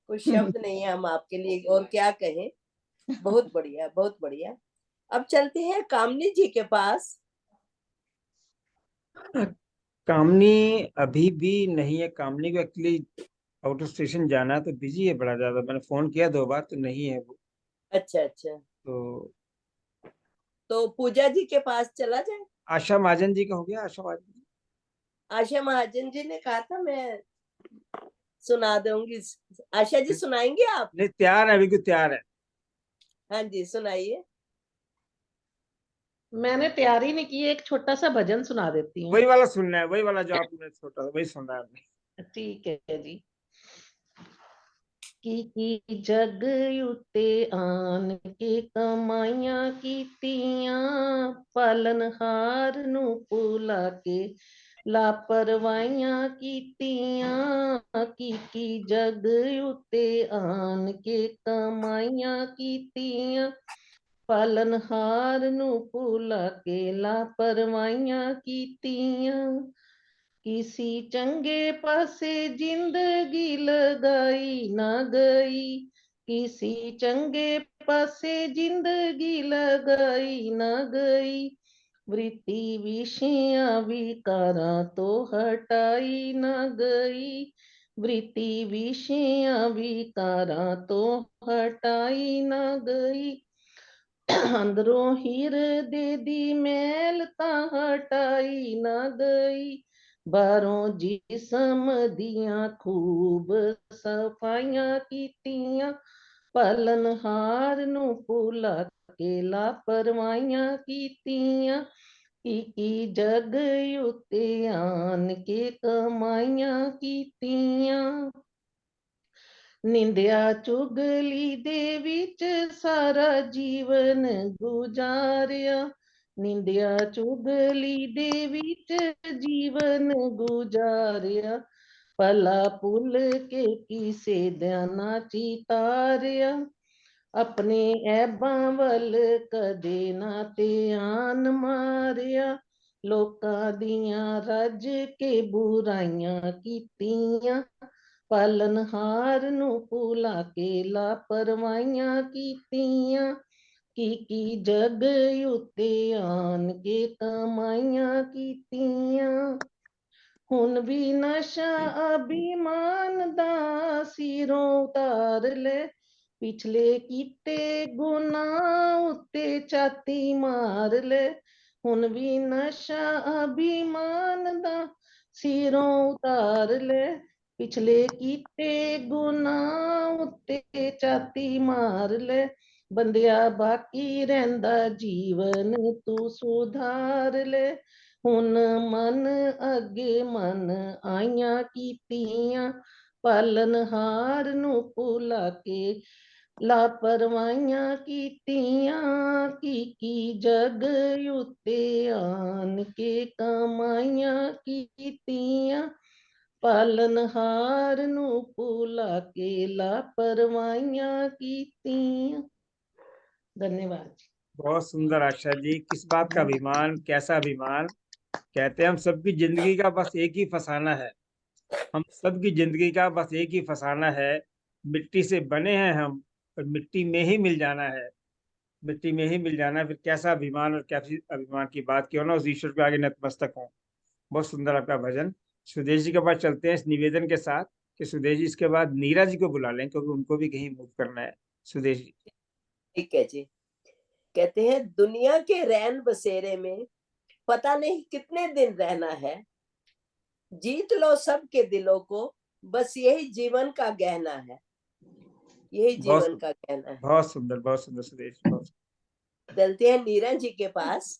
कोई शब्द नहीं है हम आपके लिए और क्या कहें। बहुत बढ़िया, बहुत बढ़िया। अब चलते हैं कामनी जी के पास। कामनी अभी भी नहीं है। कामनी को एक्चुअली आउट ऑफ स्टेशन जाना है, तो बिजी है बड़ा ज्यादा। मैंने फोन किया 2 बार तो नहीं है वो। अच्छा अच्छा, तो तो पूजा जी के पास चला जाए। आशा महाजन जी का हो गया। आशा महाजन जी, आशा महाजन जी ने कहा था मैं सुना दूंगी। आशा जी सुनाएंगे आप? नहीं तैयार है, बिल्कुल तैयार है। हाँ जी, सुनाइए। मैंने तैयारी नहीं की, एक छोटा सा भजन सुना देती हूँ। वही वाला सुनना है, वही वाला जो आपने छोटा था वही सुनना है आपने। ठीक है जी। की जग उते आन के कमाइयां कीतियां, पालनहार नू भुला के लापरवाहियां कीतियां। की जग उते आन के कमाइयां कीतियां, पालनहार नू भुला के लापरवाहियां कीतियां। किसी चंगे पासे जिंदगी लगाई ना गई, किसी चंगे पासे जिंदगी लगाई ना गई, वृत्ति विषया विकारा तो हटाई न गई, वृत्ति विषया विकारा तो हटाई न गई, अंदरों हिरदे दी मैल ता हटाई न गई, बारों जिसम दियां खूब सफाइयां कीतियां, पालनहार नू भुला के लापरवाहियां कीतियां, की जग उत्ते आन के कमाइयां कीतियां, निंदिया चुगली दे विच सारा जीवन गुजारिया, निंदिया चुगली दे विच जीवन गुजारिया, भला भुल के किसे ध्याना चितारिया, अपने ऐबां वल कदे ना ध्यान मारिया, लोकां दियां रज के बुराइयां कीतियां, पालनहार नू भुला के लापरवाहियां कीतियां, की जग उत्ते आन के कमाइयां कीतियां, हुन भी नशा अभिमान दा सिरों उतार ले, पिछले कीते गुनाह उत्ते छाती मार ले, हुन भी नशा अभिमान दा सिरों उतार ले, पिछले कीते गुनाह उत्ते छाती मार ले, बंदिया बाकी रहिंदा जीवन तू सुधार ले, हुन मन अगे मन आइयां कीतियां, पालनहार नू भुला के लापरवाहियां कीतियां, की जग उत्ते आन के कमाइयां कीतियां, पालनहार नू भुला के लापरवाहियां कीतियां। धन्यवाद जी। बहुत सुंदर आशा जी। किस बात का अभिमान, कैसा अभिमान। कहते हैं हम सबकी जिंदगी का बस एक ही फसाना है, हम सबकी जिंदगी का बस एक ही फसाना है, मिट्टी से बने हैं हम और मिट्टी में ही मिल जाना है, मिट्टी में ही मिल जाना है। फिर कैसा अभिमान और कैसी अभिमान की बात, क्यों ना उस ईश्वर के आगे नतमस्तक हो। बहुत सुंदर आपका भजन। सुदेश जी के पास चलते हैं इस निवेदन के साथ कि सुदेश जी इसके बाद नीरा जी को बुला लें, क्योंकि उनको भी कहीं मूव करना है। सुदेश जी। ठीक है जी। कहते हैं दुनिया के रैन बसेरे में पता नहीं कितने दिन रहना है, जीत लो सबके दिलों को, बस यही जीवन का गहना है, यही जीवन का गहना है। बहुत सुंदर सुदेश, बहुत चलते हैं नीरज जी के पास।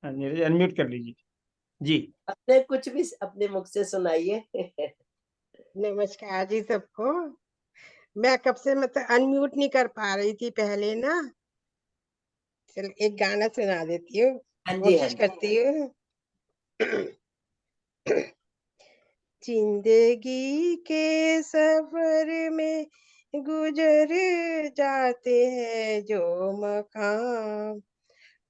नीरज अनम्यूट कर लीजिए जी। अपने कुछ भी अपने मुख से सुनाइए। नमस्कार जी सबको। मैं कब से मतलब अनम्यूट नहीं कर पा रही थी पहले ना। चल एक गाना सुना देती हूँ, कोशिश करती हूँ। जिंदगी के सफर में गुजर जाते हैं जो मकाम,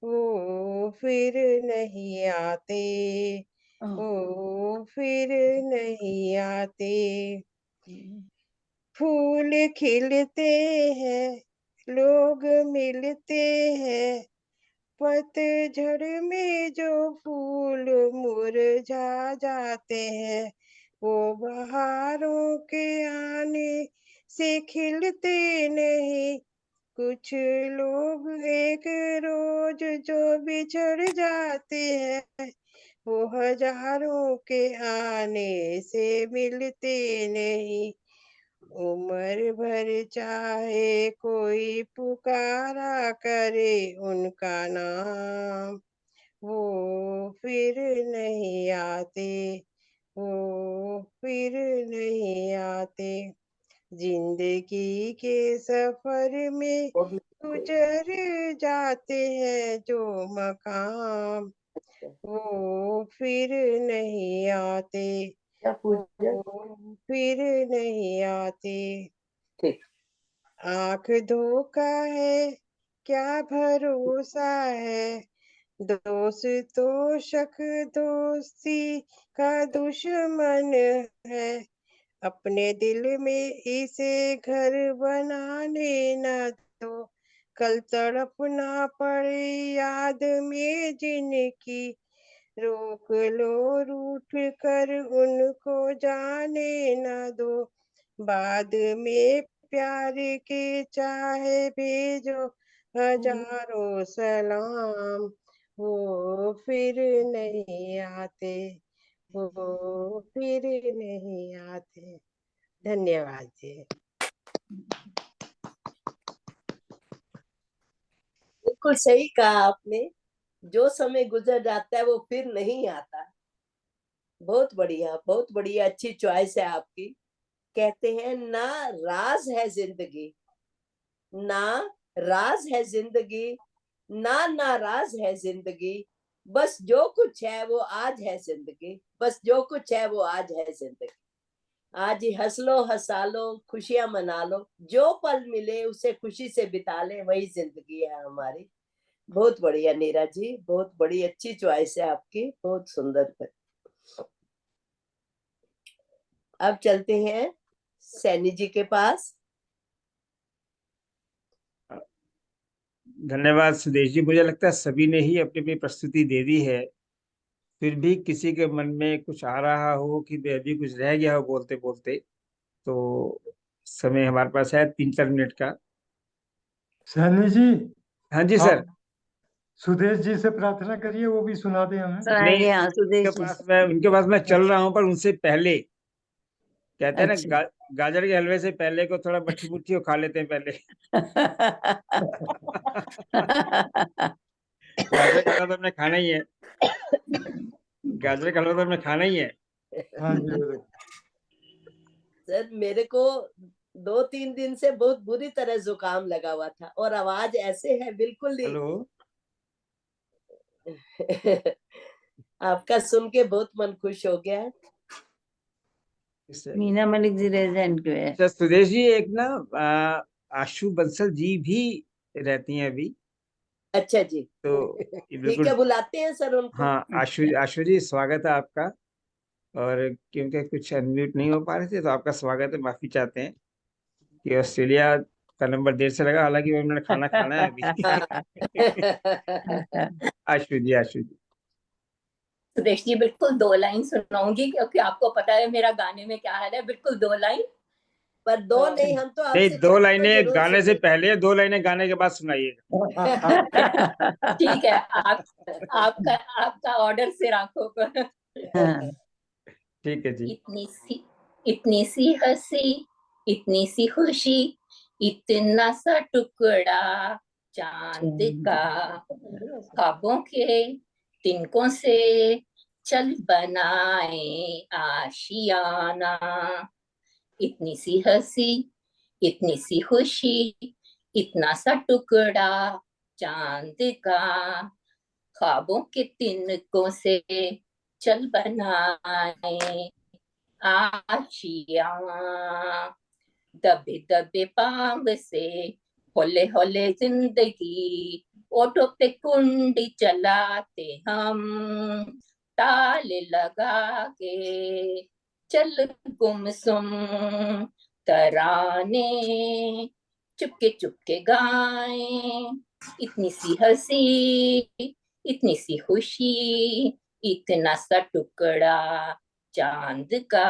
वो फिर नहीं आते, वो फिर नहीं आते। फूल खिलते हैं, लोग मिलते हैं, पतझड़ में जो फूल मुरझा जाते हैं, वो बहारों के आने से खिलते नहीं। कुछ लोग एक रोज जो बिछड़ जाते हैं, वो हजारों के आने से मिलते नहीं। उम्र भर चाहे कोई पुकारा करे उनका नाम, वो फिर नहीं आते, वो फिर नहीं आते। जिंदगी के सफर में गुजर जाते हैं जो मकाम, वो फिर नहीं आते, वो फिर नहीं आते। आंख धोखा है क्या भरोसा है। दोस्तों शक दोस्ती का दुश्मन है। अपने दिल में इसे घर बनाने न दो। कल तड़पना पड़े याद में जिनकी। रोक लो रूठ कर उनको जाने न दो। बाद में प्यार के चाहे भेजो हजारों सलाम। वो फिर नहीं आते, वो फिर नहीं आते। धन्यवाद जी। बिल्कुल सही कहा आपने, जो समय गुजर जाता है वो फिर नहीं आता। बहुत बढ़िया, अच्छी चॉइस है आपकी। कहते हैं ना राज है जिंदगी, ना राज है जिंदगी, ना नाराज है जिंदगी, बस जो कुछ है वो आज है जिंदगी, बस जो कुछ है वो आज है जिंदगी। आज ही हंस लो, हंसा लो, खुशियां मना लो, जो पल मिले उसे खुशी से बिता ले, वही जिंदगी है हमारी। बहुत बढ़िया नीरा जी, बहुत बड़ी अच्छी चॉइस है आपकी, बहुत सुंदर। अब चलते हैं सैनी जी के पास। धन्यवाद सुदेश जी। मुझे लगता है सभी ने ही अपनी अपनी प्रस्तुति दे दी है। फिर भी किसी के मन में कुछ आ रहा हो कि अभी कुछ रह गया हो बोलते बोलते, तो समय हमारे पास है 3-4 मिनट का। सैनी जी। हाँ जी आप सर। सुदेश जी से प्रार्थना करिए, वो भी सुना दे हमें। सुनाएंगे, हाँ सुदेश उनके पास मैं चल रहा हूँ, पर उनसे पहले कहते हैं ना, अच्छा। गाजर के हलवे से पहले को थोड़ा मट्ठी मुट्ठी खा लेते हैं पहले। गाजर का हलवा तो हमने खाना ही है, गाजर का हलवा तो हमने खाना ही है। हाँ जी। सर मेरे को 2-3 दिन से बहुत बुरी तरह जुकाम लगा हुआ था और आवाज ऐसे है बिल्कुल ही। हेलो। आपका सुन के बहुत मन खुश हो गया है। मीना मलिक जी रेजेंट के है। अच्छा सुदेश जी, एक ना आशु बंसल जी भी रहती हैं अभी। अच्छा जी, तो ठीक बिल्कुल। है, बुलाते हैं सर उनको। हाँ आशु जी, स्वागत है आपका। और क्योंकि कुछ अनम्यूट नहीं हो पा रहे थे, तो आपका स्वागत है। माफी चाहते हैं कि ऑस्ट्रेलिया का नंबर देर से लगा, हालांकि उन्होंने खाना खाना है अभी। आशु जी, आशु जी। सुदेश जी बिल्कुल 2 लाइन सुनाऊंगी, क्योंकि आपको पता है मेरा गाने में क्या हाल है। बिल्कुल 2 लाइन, पर 2 नहीं, हम तो नहीं, आपसे 2 4 लाइनें जरूर गाने से सुनेंगे। पहले, 2 लाइनें गाने के बाद सुनाइएगा। ठीक है, आपका आपका ऑर्डर सिर आंखों पर। ठीक है जी। इतनी सी हंसी, इतनी सी खुशी, इतना सा टुकड़ा चांद का, ख्वाबों के तिनकों से चल बनाए आशियाना। इतनी सी हंसी, इतनी सी खुशी, इतना सा टुकड़ा चांद का, ख्वाबों के तिनकों से चल बनाए आशियां। दबे दबे पांव से होले होले जिंदगी, ओठों पे कुंडी चलाते हम, ताल लगा के चल गुमसुम तराने चुपके चुपके गाएं। इतनी सी हंसी, इतनी सी खुशी, इतना सा टुकड़ा चांद का,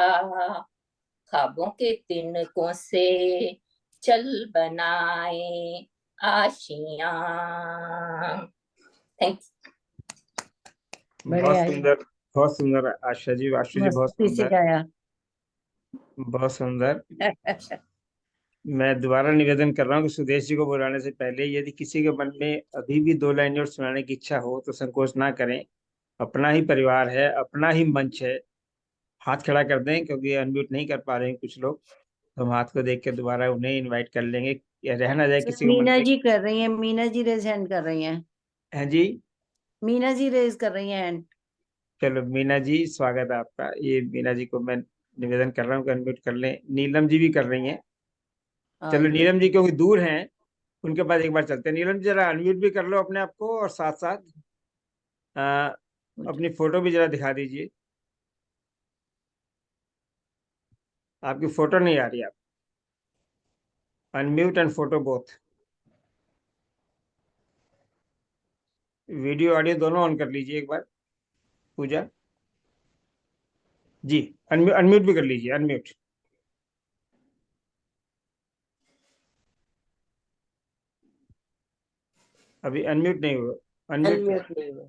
ख्वाबों के तिनकों से चल बनाए आशियां। थैंक्स। बहुत सुंदर, बहुत सुंदर आशा जी, आशु जी, बहुत मस्ती से सुंदर, गाया। बहुत सुंदर। मैं दोबारा निवेदन कर रहा हूँ कि सुदेश जी को बुलाने से पहले यदि किसी के मन में अभी भी 2 लाइनें और सुनाने की इच्छा हो तो संकोच ना करें। अपना ही परिवार है, अपना ही मंच है। हाथ खड़ा कर दें, क्योंकि अनम्यूट नहीं कर पा रहे हैं कुछ लोग, तो हम हाथ को देख के दोबारा उन्हें इनवाइट कर लेंगे, या रह ना जाए किसी के मन मीना में। जी कर रही हैं, मीना जी रेज हैंड कर रही हैं। हैं जी। मीना जी रेज कर रही हैं हैंड। चलो मीना जी, स्वागत है आपका। ये मीना जी को मैं निवेदन कर रहा हूँ कि अनम्यूट कर लें। नीलम जी भी कर रही हैं। हाँ चलो जी। नीलम जी क्योंकि दूर हैं, उनके पास एक बार चलते हैं। नीलम जरा अनम्यूट भी कर लो अपने आप को, और साथ साथ अपनी फोटो भी जरा दिखा दीजिए। आपकी फोटो नहीं आ रही। आप unmute and photo both, video audio दोनों ऑन कर लीजिए एक बार। पूजा जी, अनम्यूट भी कर लीजिए, अनम्यूट। अभी अनम्यूट नहीं हुआ, अनम्यूट अनम्यूट नहीं हुआ।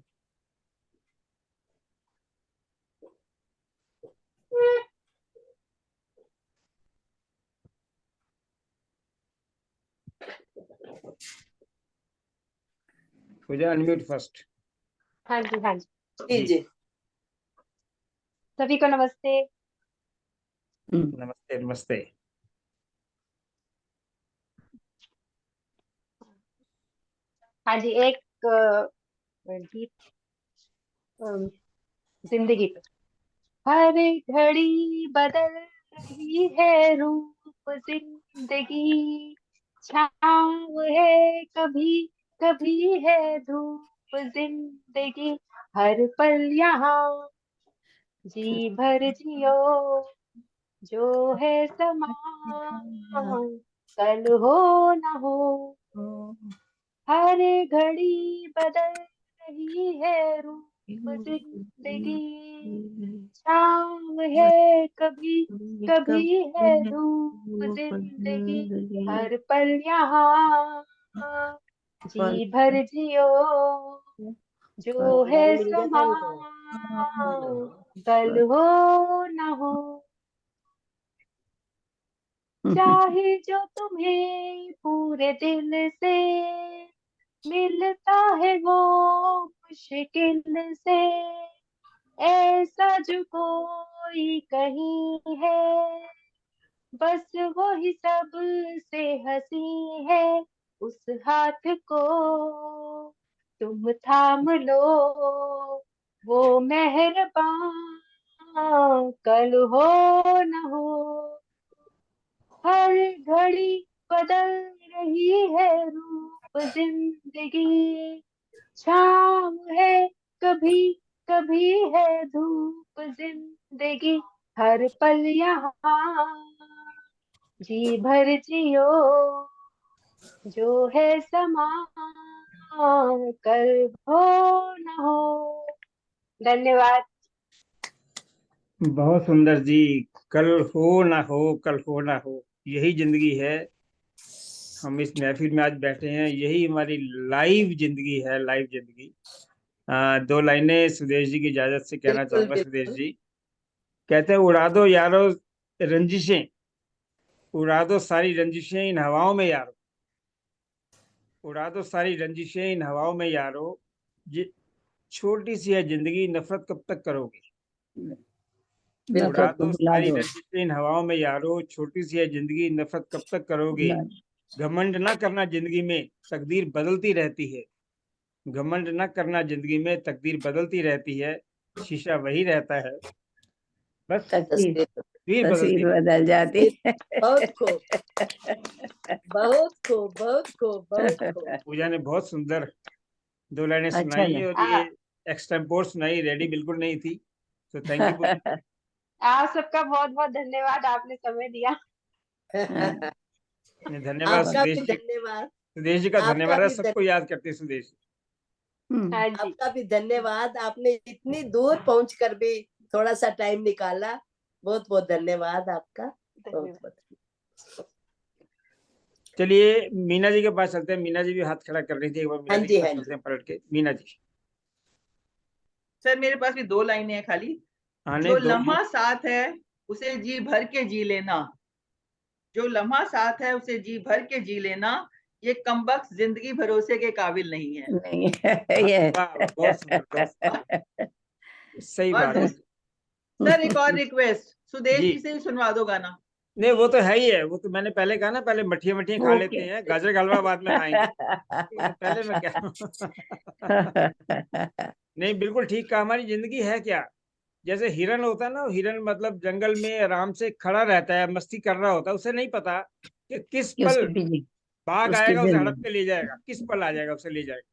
पूजा अनम्यूट फर्स्ट। हाँ जी, हाँ जी। जी जी। सभी को नमस्ते। नमस्ते नमस्ते। हाँ जी, एक गीत जिंदगी पे। हर घड़ी बदल रही है रूप जिंदगी, छाँव है कभी कभी है धूप जिंदगी, हर पल यहाँ जी भर जियो, जो है समा कल हो न हो, हर घड़ी बदल रही है रूप जिंदगी, छाँव है कभी कभी है धूप जिंदगी, हर पल यहाँ जी भर जियो, जो है समा कल हो न हो, चाहे जो तुम्हें पूरे दिल से मिलता है वो मुश्किल से, ऐसा जो कोई कहीं है बस वो ही सब से हंसी है, उस हाथ को तुम थाम लो, वो मेहरबान कल हो न हो, हर घड़ी बदल रही है रूप जिंदगी, छाँव है कभी कभी है धूप जिंदगी, हर पल यहाँ जी भर जियो, जो है समा कल हो न हो। धन्यवाद। बहुत सुंदर जी। कल हो ना हो, कल हो ना हो, यही जिंदगी है। हम इस महफिल में आज बैठे हैं, यही हमारी लाइव जिंदगी है, लाइव जिंदगी। दो लाइनें सुदेश जी की इजाजत से कहना बिल्कुल चाहूंगा। सुदेश बिल्कुल। जी कहते हैं, उड़ा दो यारो रंजिशें, उड़ा दो सारी रंजिशें इन हवाओं में यारो, उड़ा दो सारी रंजिशें इन हवाओं में यारो, छोटी सी है जिंदगी नफरत कब तक करोगे। उड़ा नफरत को दो भुला सारी दो। रंजिशें इन हवाओं में यारो, छोटी सी है जिंदगी नफरत कब तक करोगे। घमंड ना करना जिंदगी में, तकदीर बदलती रहती है। घमंड ना करना जिंदगी में, तकदीर बदलती रहती है। शीशा वही रहता है, बस तस्वीर तस्वीर बदलती तस्वीर बदल जाती है। बहुत खूब, बहुत खूब, बहुत खूब, बहुत खूब। पूजा ने बहुत सुंदर दो लाइनें अच्छा सुनाई, ना। और ये एक्सटेम्पोर सुनाई, रेडी बिल्कुल नहीं थी। तो थैंक यू पूजा। आप सबका बहुत बहुत धन्यवाद, आपने समय दिया। धन्यवाद आपका सुदेश भी जी। धन्यवाद। सुदेश जी का आपका धन्यवाद है, भी सबको याद करते हैं सुदेश जी। हाँ जी। आपका भी धन्यवाद, आपने इतनी दूर पहुंच कर भी थोड़ा सा टाइम निकाला, बहुत बहुत धन्यवाद आपका। बहुत बहुत। चलिए मीना जी के पास चलते हैं। मीना जी भी हाथ खड़ा कर रही थी, एक बार मीना हाँ जी जी, के पास हाँ चलते हैं पलट के। मीना जी। सर मेरे पास भी 2 लाइनें हैं खाली। आने जो दो। लम्हा साथ है उसे जी भर के जी लेना, जो लम्हा साथ है उसे जी भर के जी लेना, ये कमबख्त जिंदगी भरोसे के काबिल नहीं है। नहीं ये वाह वाह, बहुत सुंदर, बहुत सुंदर। सही और बात है। सर एक और रिक्वेस्ट, सुदेश जी जी से भी सुनवा दो गाना। नहीं, वो तो है ही है, वो तो मैंने पहले कहा ना, पहले मठिया मठिया खा लेते हैं, गाजर का हलवा बाद में खाएंगे। पहले मैं क्या नहीं, बिल्कुल ठीक कहा। हमारी जिंदगी है क्या, जैसे हिरन होता है ना, हिरन मतलब जंगल में आराम से खड़ा रहता है, मस्ती कर रहा होता है, उसे नहीं पता कि किस कि पल उसके पीछे बाघ उसकी आएगा उसे हड़प जिंदगी। के ले जाएगा, किस पल आ जाएगा उसे ले जाएगा।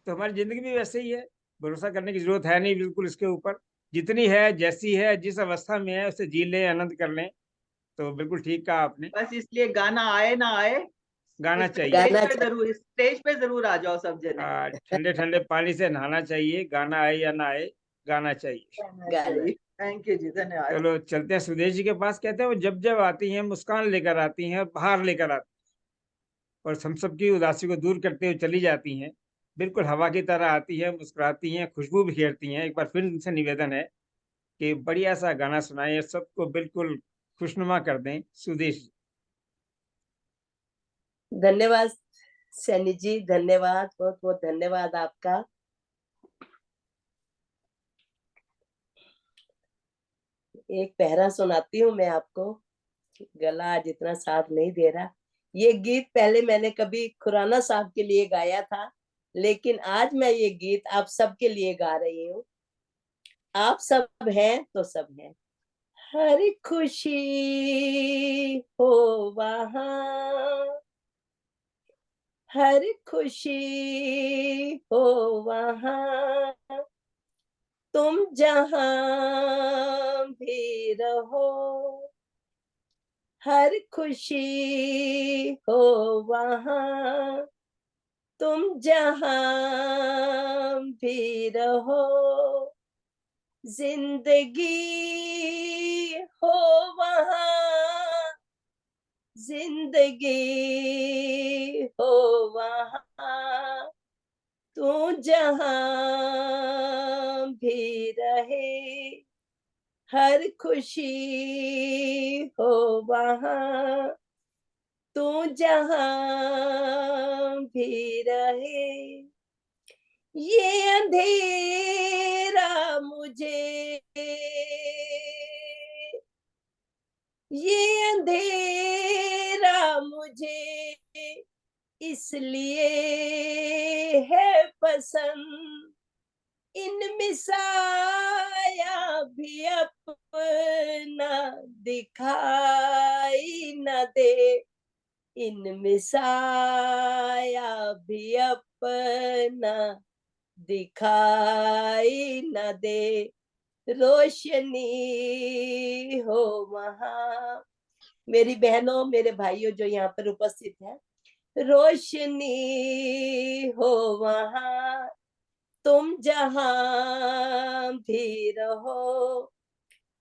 तो हमारी जिंदगी भी वैसे ही है, भरोसा करने की जरूरत है नहीं बिल्कुल इसके ऊपर। जितनी है, जैसी है, जिस अवस्था में है उसे जी लें, आनंद कर लें। तो बिल्कुल ठीक कहा आपने, बस इसलिए गाना आए ना आए, गाना उस पे चाहिए। स्टेज पे जरूर आ जाओ सब जने। ठंडे ठंडे पानी से नहाना चाहिए, गाना आए या ना आए, गाना चाहिए। थैंक यू जी, धन्यवाद। चलो चलते हैं सुदेश जी के पास। कहते हैं वो जब जब आती हैं मुस्कान लेकर आती हैं, बाहर लेकर आती हैं और हम सबकी उदासी को दूर करते हुए चली जाती हैं। बिल्कुल हवा की तरह आती है, मुस्कुराती हैं, खुशबू बिखेरती हैं। एक बार फिर उनसे निवेदन है कि बढ़िया सा गाना सुनाएं, सबको बिल्कुल खुशनुमा कर दें। सुदेश जी। धन्यवाद सैनी जी, धन्यवाद, बहुत बहुत धन्यवाद आपका। एक पहरा सुनाती हूँ मैं आपको, गला आज इतना साथ नहीं दे रहा। ये गीत पहले मैंने कभी खुराना साहब के लिए गाया था, लेकिन आज मैं ये गीत आप सबके लिए गा रही हूँ। आप सब हैं तो सब हैं। हर खुशी हो वहाँ, हर खुशी हो वहाँ, तुम जहाँ भी रहो। हर खुशी हो वहाँ, तुम जहाँ भी रहो। जिंदगी हो वहाँ, जिंदगी हो वहाँ, तू जहाँ भी रहे। हर खुशी हो वहाँ, तू जहाँ भी रहे। ये अंधेरा मुझे, ये अंधेरा मुझे इसलिए है पसंद, इनमें साया भी अपना दिखाई न दे, इनमें साया भी अपना दिखाई न दे। रोशनी हो वहाँ, मेरी बहनों, मेरे भाइयों जो यहाँ पर उपस्थित हैं, रोशनी हो वहाँ, तुम जहाँ भी रहो।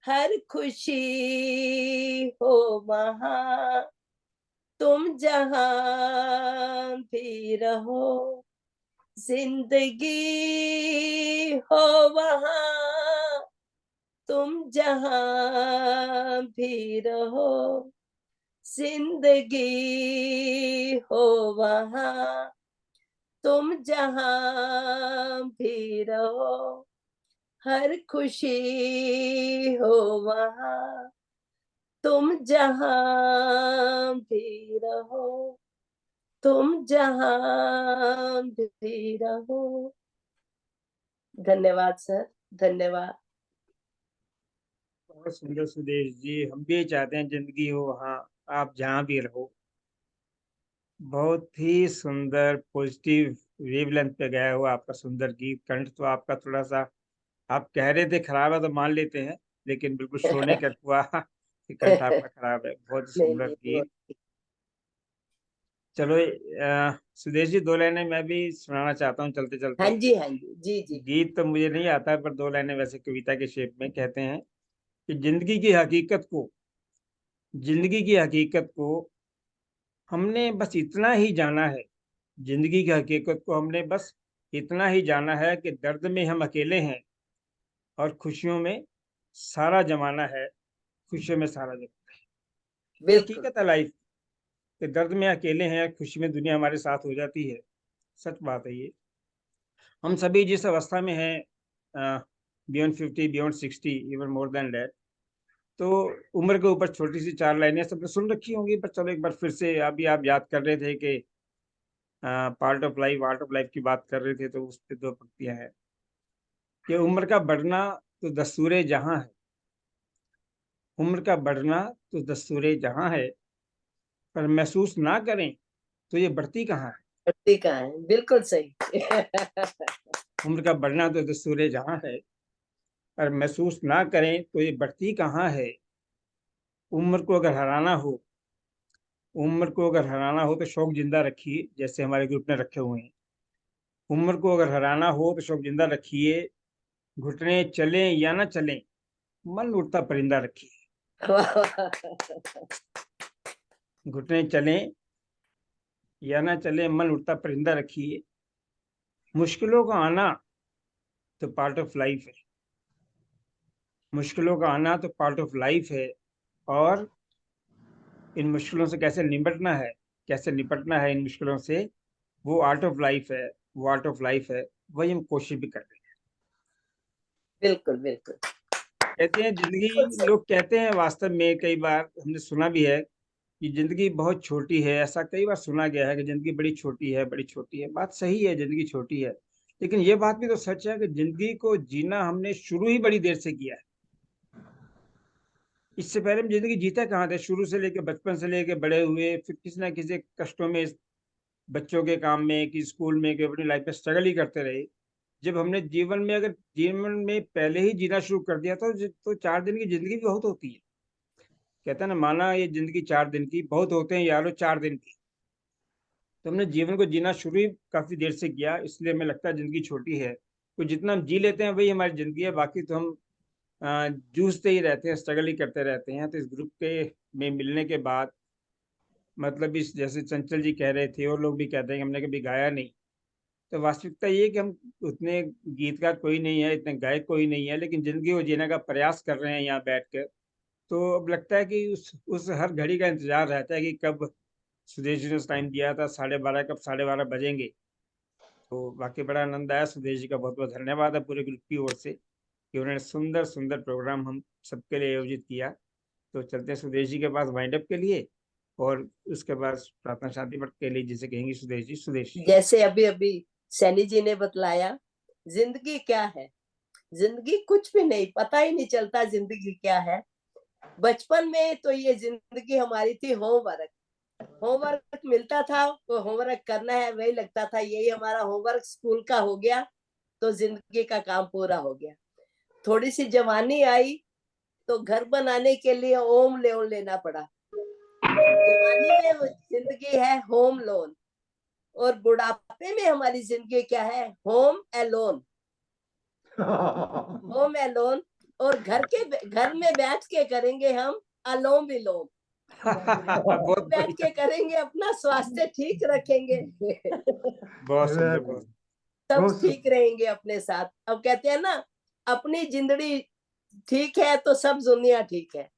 हर खुशी हो वहाँ, तुम जहाँ भी रहो। जिंदगी हो वहाँ, तुम जहाँ भी रहो। जिंदगी हो वहाँ, तुम जहाँ भी रहो। हर खुशी हो वहाँ, तुम जहाँ भी रहो। तुम जहाँ भी रहो। धन्यवाद सर, धन्यवाद। बहुत सुंदर सुदेश जी, हम भी चाहते हैं जिंदगी हो वहाँ, आप जहाँ भी रहो। बहुत ही सुंदर पॉजिटिव वेवलेंथ पे गया हुआ आपका सुंदर गीत। कंठ तो आपका थोड़ा सा, आप कह रहे थे खराब है तो मान लेते हैं, लेकिन बिल्कुल श्रोणे कर हुआ कि कंठ आपका खराब है। बहुत ही नहीं सुंदर नहीं, गीत। चलो सुदेश जी, दो लाइनें मैं भी सुनाना चाहता हूँ चलते हाँ चलते। जी, हाँ जी, जी जी। गीत तो मुझे नहीं आता, पर दो लाइनें वैसे कविता के शेप में। कहते हैं कि जिंदगी की हकीकत को, जिंदगी की हकीकत को हमने बस इतना ही जाना है। जिंदगी की हकीकत को हमने बस इतना ही जाना है कि दर्द में हम अकेले हैं और खुशियों में सारा जमाना है। खुशियों में सारा जमाना है, ये हकीकत है लाइफ कि दर्द में अकेले हैं, खुशी में दुनिया हमारे साथ हो जाती है। सच बात है ये। हम सभी जिस अवस्था में हैं, beyond 50, beyond 60, even more than that, तो उम्र के ऊपर छोटी सी चार लाइनें सबने सुन रखी होंगी, पर चलो एक बार फिर से। अभी आप याद कर रहे थे कि part of life, art of life की बात कर रहे थे, तो उस पर दो पंक्तियां हैं कि उम्र का बढ़ना तो दस्तूरे जहां है, उम्र का बढ़ना तो दस्तूरे जहां है, पर महसूस ना करें तो ये बढ़ती कहाँ है? बढ़ती कहाँ है, बिल्कुल सही। उम्र का बढ़ना तो दस्तूर जहाँ है, और महसूस ना करें तो ये बढ़ती कहाँ है। उम्र को अगर हराना हो, उम्र को अगर हराना हो तो शौक जिंदा रखिए, जैसे हमारे ग्रुप ने रखे हुए हैं। उम्र को अगर हराना हो तो शौक जिंदा रखिए, घुटने चलें या ना चलें, मन उड़ता परिंदा रखिए। घुटने चलें या ना चलें, मन उड़ता परिंदा रखिए। मुश्किलों का आना तो पार्ट ऑफ लाइफ है, मुश्किलों का आना तो पार्ट ऑफ लाइफ है, और इन मुश्किलों से कैसे निपटना है, कैसे निपटना है इन मुश्किलों से, वो आर्ट ऑफ लाइफ है, वो आर्ट ऑफ लाइफ है, वही हम कोशिश भी कर रहे हैं। बिल्कुल बिल्कुल। कहते हैं जिंदगी, लोग कहते हैं, वास्तव में कई बार हमने सुना भी है कि जिंदगी बहुत छोटी है। ऐसा कई बार सुना गया है कि जिंदगी बड़ी छोटी है, बड़ी छोटी है। बात सही है, जिंदगी छोटी है, लेकिन ये बात भी तो सच है कि जिंदगी को जीना हमने शुरू ही बड़ी देर से किया है। इससे पहले हम जिंदगी जीते कहाँ थे? शुरू से लेके, बचपन से लेके बड़े हुए, फिर किसी ना किसी कष्टों में, बच्चों के काम में, कि स्कूल में, कि अपनी लाइफ में स्ट्रगल ही करते रहे। जब हमने जीवन में, अगर जीवन में पहले ही जीना शुरू कर दिया तो 4 दिन की जिंदगी भी बहुत होती है। कहते हैं ना, माना ये जिंदगी 4 दिन की, बहुत होते हैं यारो 4 दिन की। तो हमने जीवन को जीना शुरू ही काफी देर से किया, इसलिए हमें लगता है जिंदगी छोटी है। तो जितना हम जी लेते हैं वही हमारी जिंदगी है, बाकी तो हम जूझते ही रहते हैं, स्ट्रगल ही करते रहते हैं। तो इस ग्रुप के में मिलने के बाद, मतलब इस, जैसे चंचल जी कह रहे थे और लोग भी कहते हैं कि हमने कभी गाया नहीं, तो वास्तविकता ये है कि हम उतने गीतकार कोई नहीं है, इतने गायक कोई नहीं है, लेकिन जिंदगी को जीने का प्रयास कर रहे हैं यहाँ बैठकर। तो अब लगता है कि उस हर घड़ी का इंतजार रहता है कि कब सुदेश जी ने उस टाइम दिया था 12:30, कब 12:30 बजेंगे। तो बाकी बड़ा आनंद आया। सुदेश जी का बहुत बहुत धन्यवाद है पूरे ग्रुप की ओर से कि उन्होंने सुंदर सुंदर प्रोग्राम हम सबके लिए आयोजित किया। तो चलते हैं सुदेश जी के पास वाइंड अप के लिए, और उसके बाद प्रार्थना शांति पाठ के लिए जिसे कहेंगे सुदेश जी। सुदेश जी। जैसे अभी अभी सैनी जी ने बतलाया, जिंदगी क्या है? जिंदगी कुछ भी नहीं, पता ही नहीं चलता जिंदगी क्या है। बचपन में तो ये जिंदगी हमारी थी होमवर्क। होमवर्क मिलता था तो होमवर्क करना है, वही लगता था यही हमारा होमवर्क स्कूल का हो गया तो जिंदगी का काम पूरा हो गया। थोड़ी सी जवानी आई तो घर बनाने के लिए होम लोन लेना पड़ा। जवानी में जिंदगी है होम लोन, और बुढ़ापे में हमारी जिंदगी क्या है? Home Elon. होम एलोन, और घर में बैठ के करेंगे हम अलोम विलोम। बैठ के करेंगे, अपना स्वास्थ्य ठीक रखेंगे। बहुत सुंदर, बहुत सब ठीक रहेंगे अपने साथ। अब कहते हैं ना, अपनी जिंदगी ठीक है तो सब दुनिया ठीक है।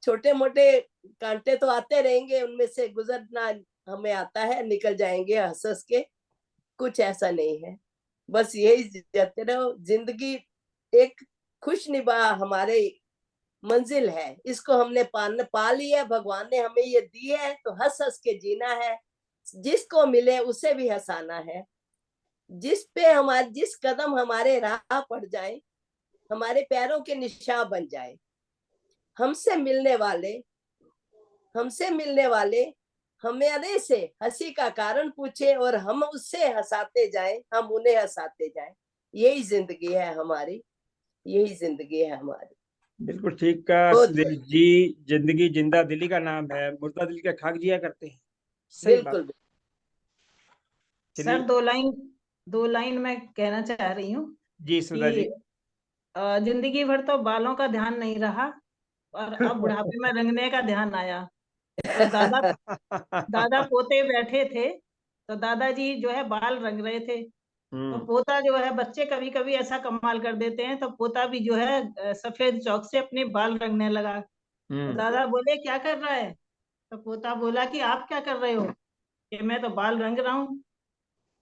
छोटे मोटे कांटे तो आते रहेंगे, उनमें से गुजरना हमें आता है, निकल जाएंगे हंस हंस के। कुछ ऐसा नहीं है, बस यही जाते रहो। जिंदगी एक खुश निभा हमारे मंजिल है, इसको हमने पा लिया। भगवान ने हमें ये दी है तो हंस हंस के जीना है। जिसको मिले उसे भी हंसाना है। जिस कदम हमारे राह पड़ जाए, हमारे पैरों के निशान बन जाए। हमसे मिलने वाले हमारे से हंसी का कारण पूछे और हम उससे हंसाते जाएं, हम उन्हें हंसाते जाएं। यही जिंदगी है हमारी, यही जिंदगी है हमारी। बिल्कुल ठीक का सुदेश जी। जिंदगी जिंदा दिली का नाम है, मुर्दा दिल के खाक जिया करते हैं। सही बिल्कुल। बात। सर दो लाइन मैं कहना चाह रही हूँ जी सुधा जी। जिंदगी भर तो बालों का ध्यान नहीं रहा, और अब बुढ़ापे में रंगने का ध्यान आया। तो दादा पोते बैठे थे, तो दादाजी जो है बाल रंग रहे थे। तो पोता जो है, बच्चे कभी कभी ऐसा कमाल कर देते हैं, तो पोता भी जो है सफेद चौक से अपने बाल रंगने लगा। तो दादा बोले क्या कर रहा है? तो पोता बोला कि आप क्या कर रहे हो? कि मैं तो बाल रंग रहा हूँ।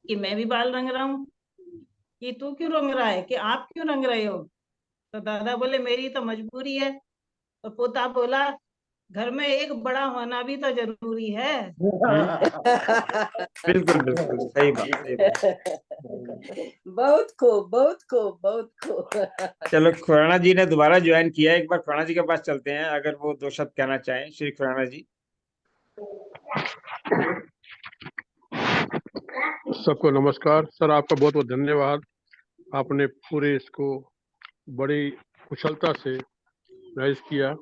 कि मैं भी बाल रंग रहा हूँ। कि तू क्यों रंग रहा है? कि आप क्यों रंग रहे हो? तो दादा बोले मेरी तो मजबूरी है। तो पोता बोला घर में एक बड़ा होना भी तो जरूरी है। बिल्कुल बिल्कुल सही बात, सही बात। बहुत खूब, बहुत खूब, बहुत खूब। चलो, खुराना जी ने दोबारा ज्वाइन किया, एक बार खुराना जी के पास चलते हैं, अगर वो 2 शब्द कहना चाहें। श्री खुराना जी। सबको नमस्कार। सर आपका बहुत बहुत धन्यवाद। आपने पूरे इसको बड़ी कुशलता से राइज किया।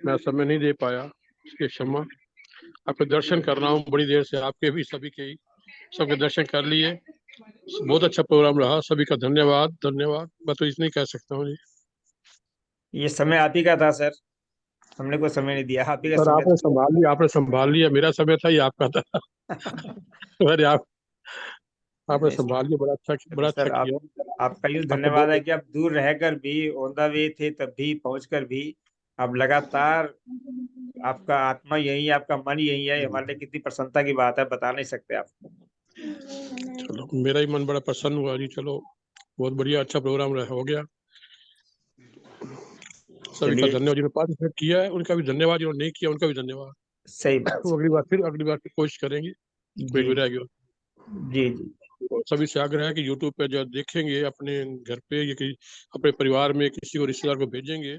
मैं समय नहीं दे पाया, इसके क्षमा। आपके दर्शन कर रहा हूँ बड़ी देर से, आपके भी सभी के ही सबके दर्शन कर लिए। बहुत अच्छा प्रोग्राम रहा, सभी का धन्यवाद धन्यवाद। मैं तो इतना ही कह सकता हूँ जी। ये समय आप ही का था सर, हमने कोई समय नहीं दिया, आप ही का सर समय आपने संभाल लिया, आपने संभाल लिया। मेरा समय था, ये आपका था। अरे आपने संभाल लिया, बड़ा अच्छा सर किया। आपका यूँ आपका धन्यवाद है बहुत कि आप दूर रहकर भी, ऑन द वे थे तब भी, पहुंचकर भी आप लगातार, आपका आत्मा यही है, आपका मन यही है, हमारे लिए कितनी प्रसन्नता की बात है, बता नहीं सकते आप। चलो मेरा ही मन बड़ा प्रसन्न हुआ जी। चलो बहुत बढ़िया, अच्छा प्रोग्राम हो गया। सभी का धन्यवाद, जिन्होंने पार्टिसिपेट किया है उनका भी धन्यवाद, जिन्होंने नहीं किया उनका भी धन्यवाद। सही बात। वो अगली बार फिर कोशिश करेंगे। जी जी जी। और सभी से आग्रह है कि यूट्यूब पे जो देखेंगे अपने घर पे या कि अपने परिवार में किसी को रिश्तेदार को भेजेंगे,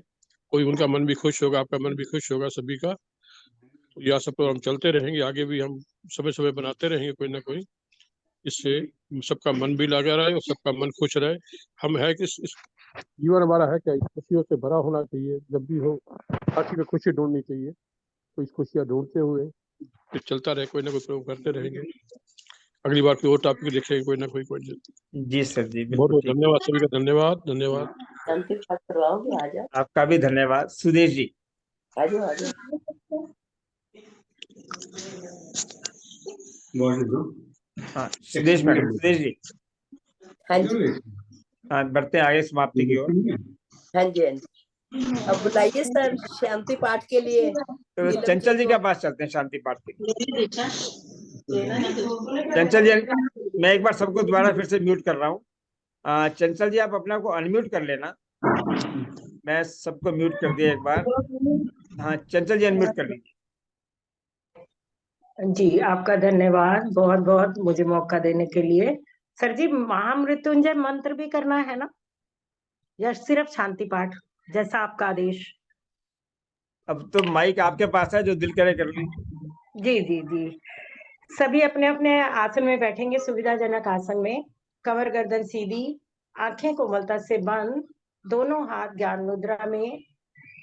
कोई उनका मन भी खुश होगा, आपका मन भी खुश होगा, सभी का। तो यह सब प्रोग्राम चलते रहेंगे, आगे भी हम समय समय बनाते रहेंगे कोई ना कोई, इससे सबका मन भी लगा रहे और सबका मन खुश रहे। हम है कि इस जीवन हमारा है क्या, खुशियों से भरा होना चाहिए। जब भी हो हर चीज में खुशी ढूंढनी चाहिए, तो इस खुशियाँ ढूंढते हुए फिर चलता रहे, कोई ना कोई प्रोग्राम करते रहेंगे। अगली बार कोई और टॉपिक देखेंगे, कोई ना कोई जी सर जी, बहुत बहुत धन्यवाद, सभी का धन्यवाद धन्यवाद। शांति पाठ करवाओगे? आ जाओ। आपका भी धन्यवाद सुदेश जी। आ जाओ आ जाओ। हाँ सुदेश मैडम, सुदेश जी। हाँ जी हाँ बढ़ते हैं आगे समाप्ति की ओर। हाँ जी हाँ जी। अब बुलाइए सर शांति पाठ के लिए। तो चंचल जी के पास चलते हैं शांति पाठ के लिए। चंचल जी, मैं एक बार सबको दोबारा फिर से म्यूट कर रहा हूँ। चंचल जी आप अपना को अनम्यूट कर लेना। मैं सबको म्यूट कर दिया एक बार। हाँ चंचल जी अनम्यूट कर लीजिए। जी आपका धन्यवाद बहुत बहुत मुझे मौका देने के लिए। सर जी महामृत्युंजय मंत्र भी करना है ना, या सिर्फ शांति पाठ, जैसा आपका आदेश? अब तो माइक आपके पास है, जो दिल करे कर लीजिए। जी जी जी। सभी अपने अपने आसन में बैठेंगे, सुविधाजनक आसन में। कमर गर्दन सीधी, आंखें कोमलता से बंद, दोनों हाथ ज्ञान मुद्रा में,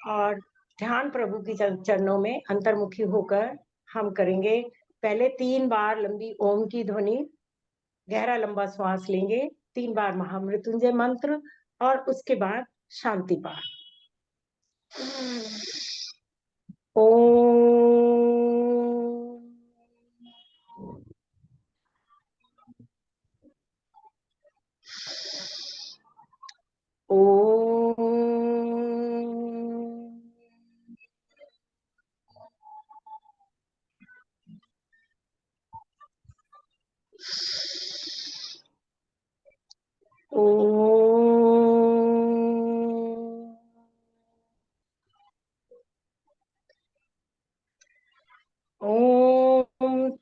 और ध्यान प्रभु की चरणों में अंतर्मुखी होकर हम करेंगे। पहले 3 बार लंबी ओम की ध्वनि, गहरा लंबा श्वास लेंगे, 3 बार महामृत्युंजय मंत्र, और उसके बाद शांति पाठ। ओम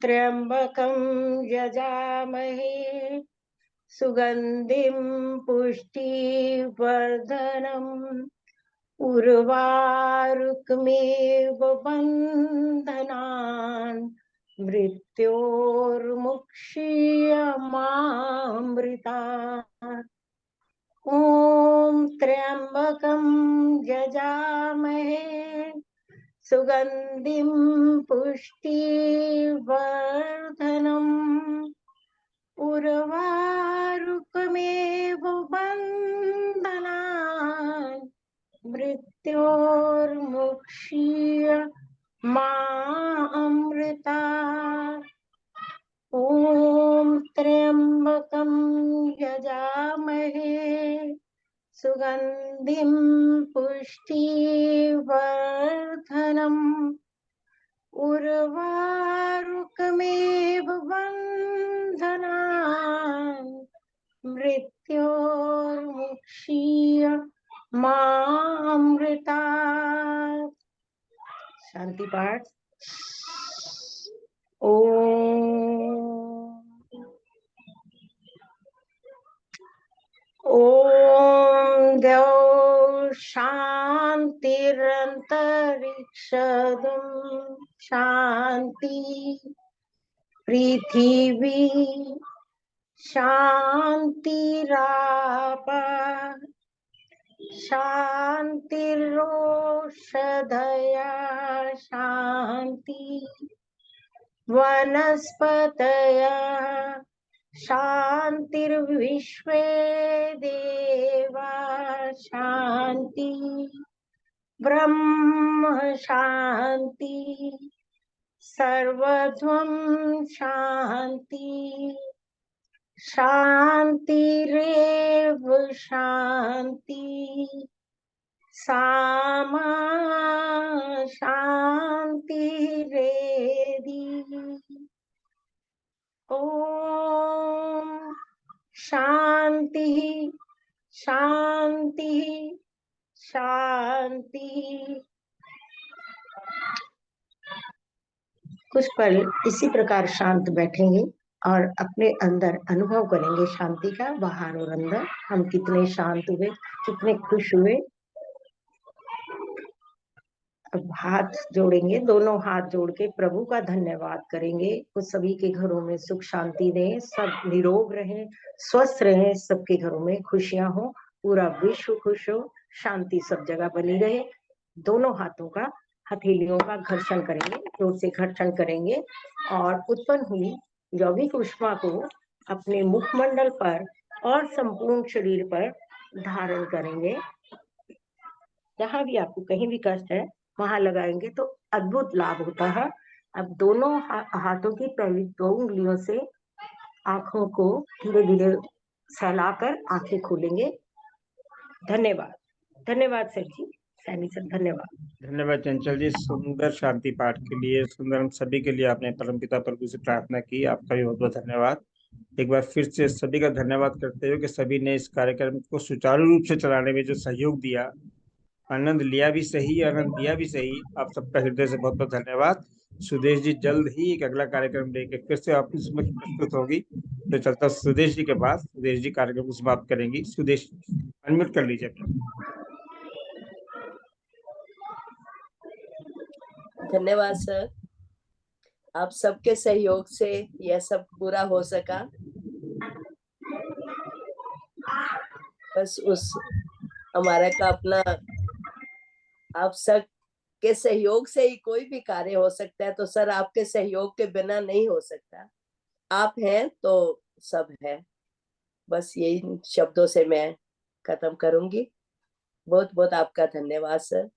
त्र्यंबकं यजामहे सुगंधिं पुष्टिवर्धनम् उर्वारुकमेव बन्धनान् मृत्योर्मुक्षीयमामृतात्। ॐ त्र्यंबकं यजामहे सुगंधिं पुष्टिवर्धनम् उर्वारुकमेव बन्धनान् मृत्योर्मुक्षीय मामृतात्। ॐ त्र्यंबकं यजामहे सुगंधिं पुष्टिवर्धनम् उर्वारुकमेव बन्धनान् मृत्योर्मुक्षीय मामृतात्। शांति पाठ। ओम द्यौ शांतिरंतरिक्ष शांति, पृथ्वी शांतिरापः शांतिरोषधयः शांति, वनस्पतयः शांतिर्विश्वे देवा शांति, ब्रह्म शांति, सर्वध्वं शांति, शांतिरेव शांति, सामा शांतिरेधि। ओम शांति शांति शांति। कुछ पल इसी प्रकार शांत बैठेंगे और अपने अंदर अनुभव करेंगे शांति का, बाहर और अंदर हम कितने शांत हुए, कितने खुश हुए। अब हाथ जोड़ेंगे, दोनों हाथ जोड़ के प्रभु का धन्यवाद करेंगे। वो सभी के घरों में सुख शांति दें, सब निरोग रहें, स्वस्थ रहें, सबके घरों में खुशियां हो, पूरा विश्व खुश हो, शांति सब जगह बनी रहे। दोनों हाथों का, हथेलियों का घर्षण करेंगे, जोर से घर्षण करेंगे और उत्पन्न हुई यौगिक ऊष्मा को अपने मुखमंडल पर और संपूर्ण शरीर पर धारण करेंगे। जहां भी आपको कहीं भी कष्ट है वहां लगाएंगे तो अद्भुत लाभ होता है। अब दोनों हाथों की पहली 2 उंगलियों से आंखों को धीरे धीरे सहलाकर आंखें खोलेंगे। धन्यवाद, धन्यवाद सर जी, सैनी सर, धन्यवाद। धन्यवाद चंचल जी, सुंदर शांति पाठ के लिए, सुंदर हम सभी के लिए आपने परमपिता प्रभु से प्रार्थना की। आपका भी बहुत बहुत धन्यवाद। एक बार फिर से सभी का धन्यवाद करते हुए कि सभी ने इस कार्यक्रम को सुचारू रूप से चलाने में जो सहयोग दिया, आनंद लिया भी सही, आनंद दिया भी सही, आप सबका हृदय से बहुत बहुत धन्यवाद। सुदेश जी जल्द ही एक अगला कार्यक्रम लेके फिर से आपकी समक्ष प्रस्तुत होगी, तो चलता सुदेश जी के पास। सुदेश जी कार्यक्रम को समाप्त करेंगी। सुदेश अनम्यूट कर लीजिए अपना। धन्यवाद सर, आप सबके सहयोग से यह सब पूरा हो सका। बस उस हमारा का अपना आप सब के सहयोग से ही कोई भी कार्य हो सकता है, तो सर आपके सहयोग के बिना नहीं हो सकता। आप हैं तो सब है। बस यही शब्दों से मैं खत्म करूंगी। बहुत बहुत आपका धन्यवाद सर।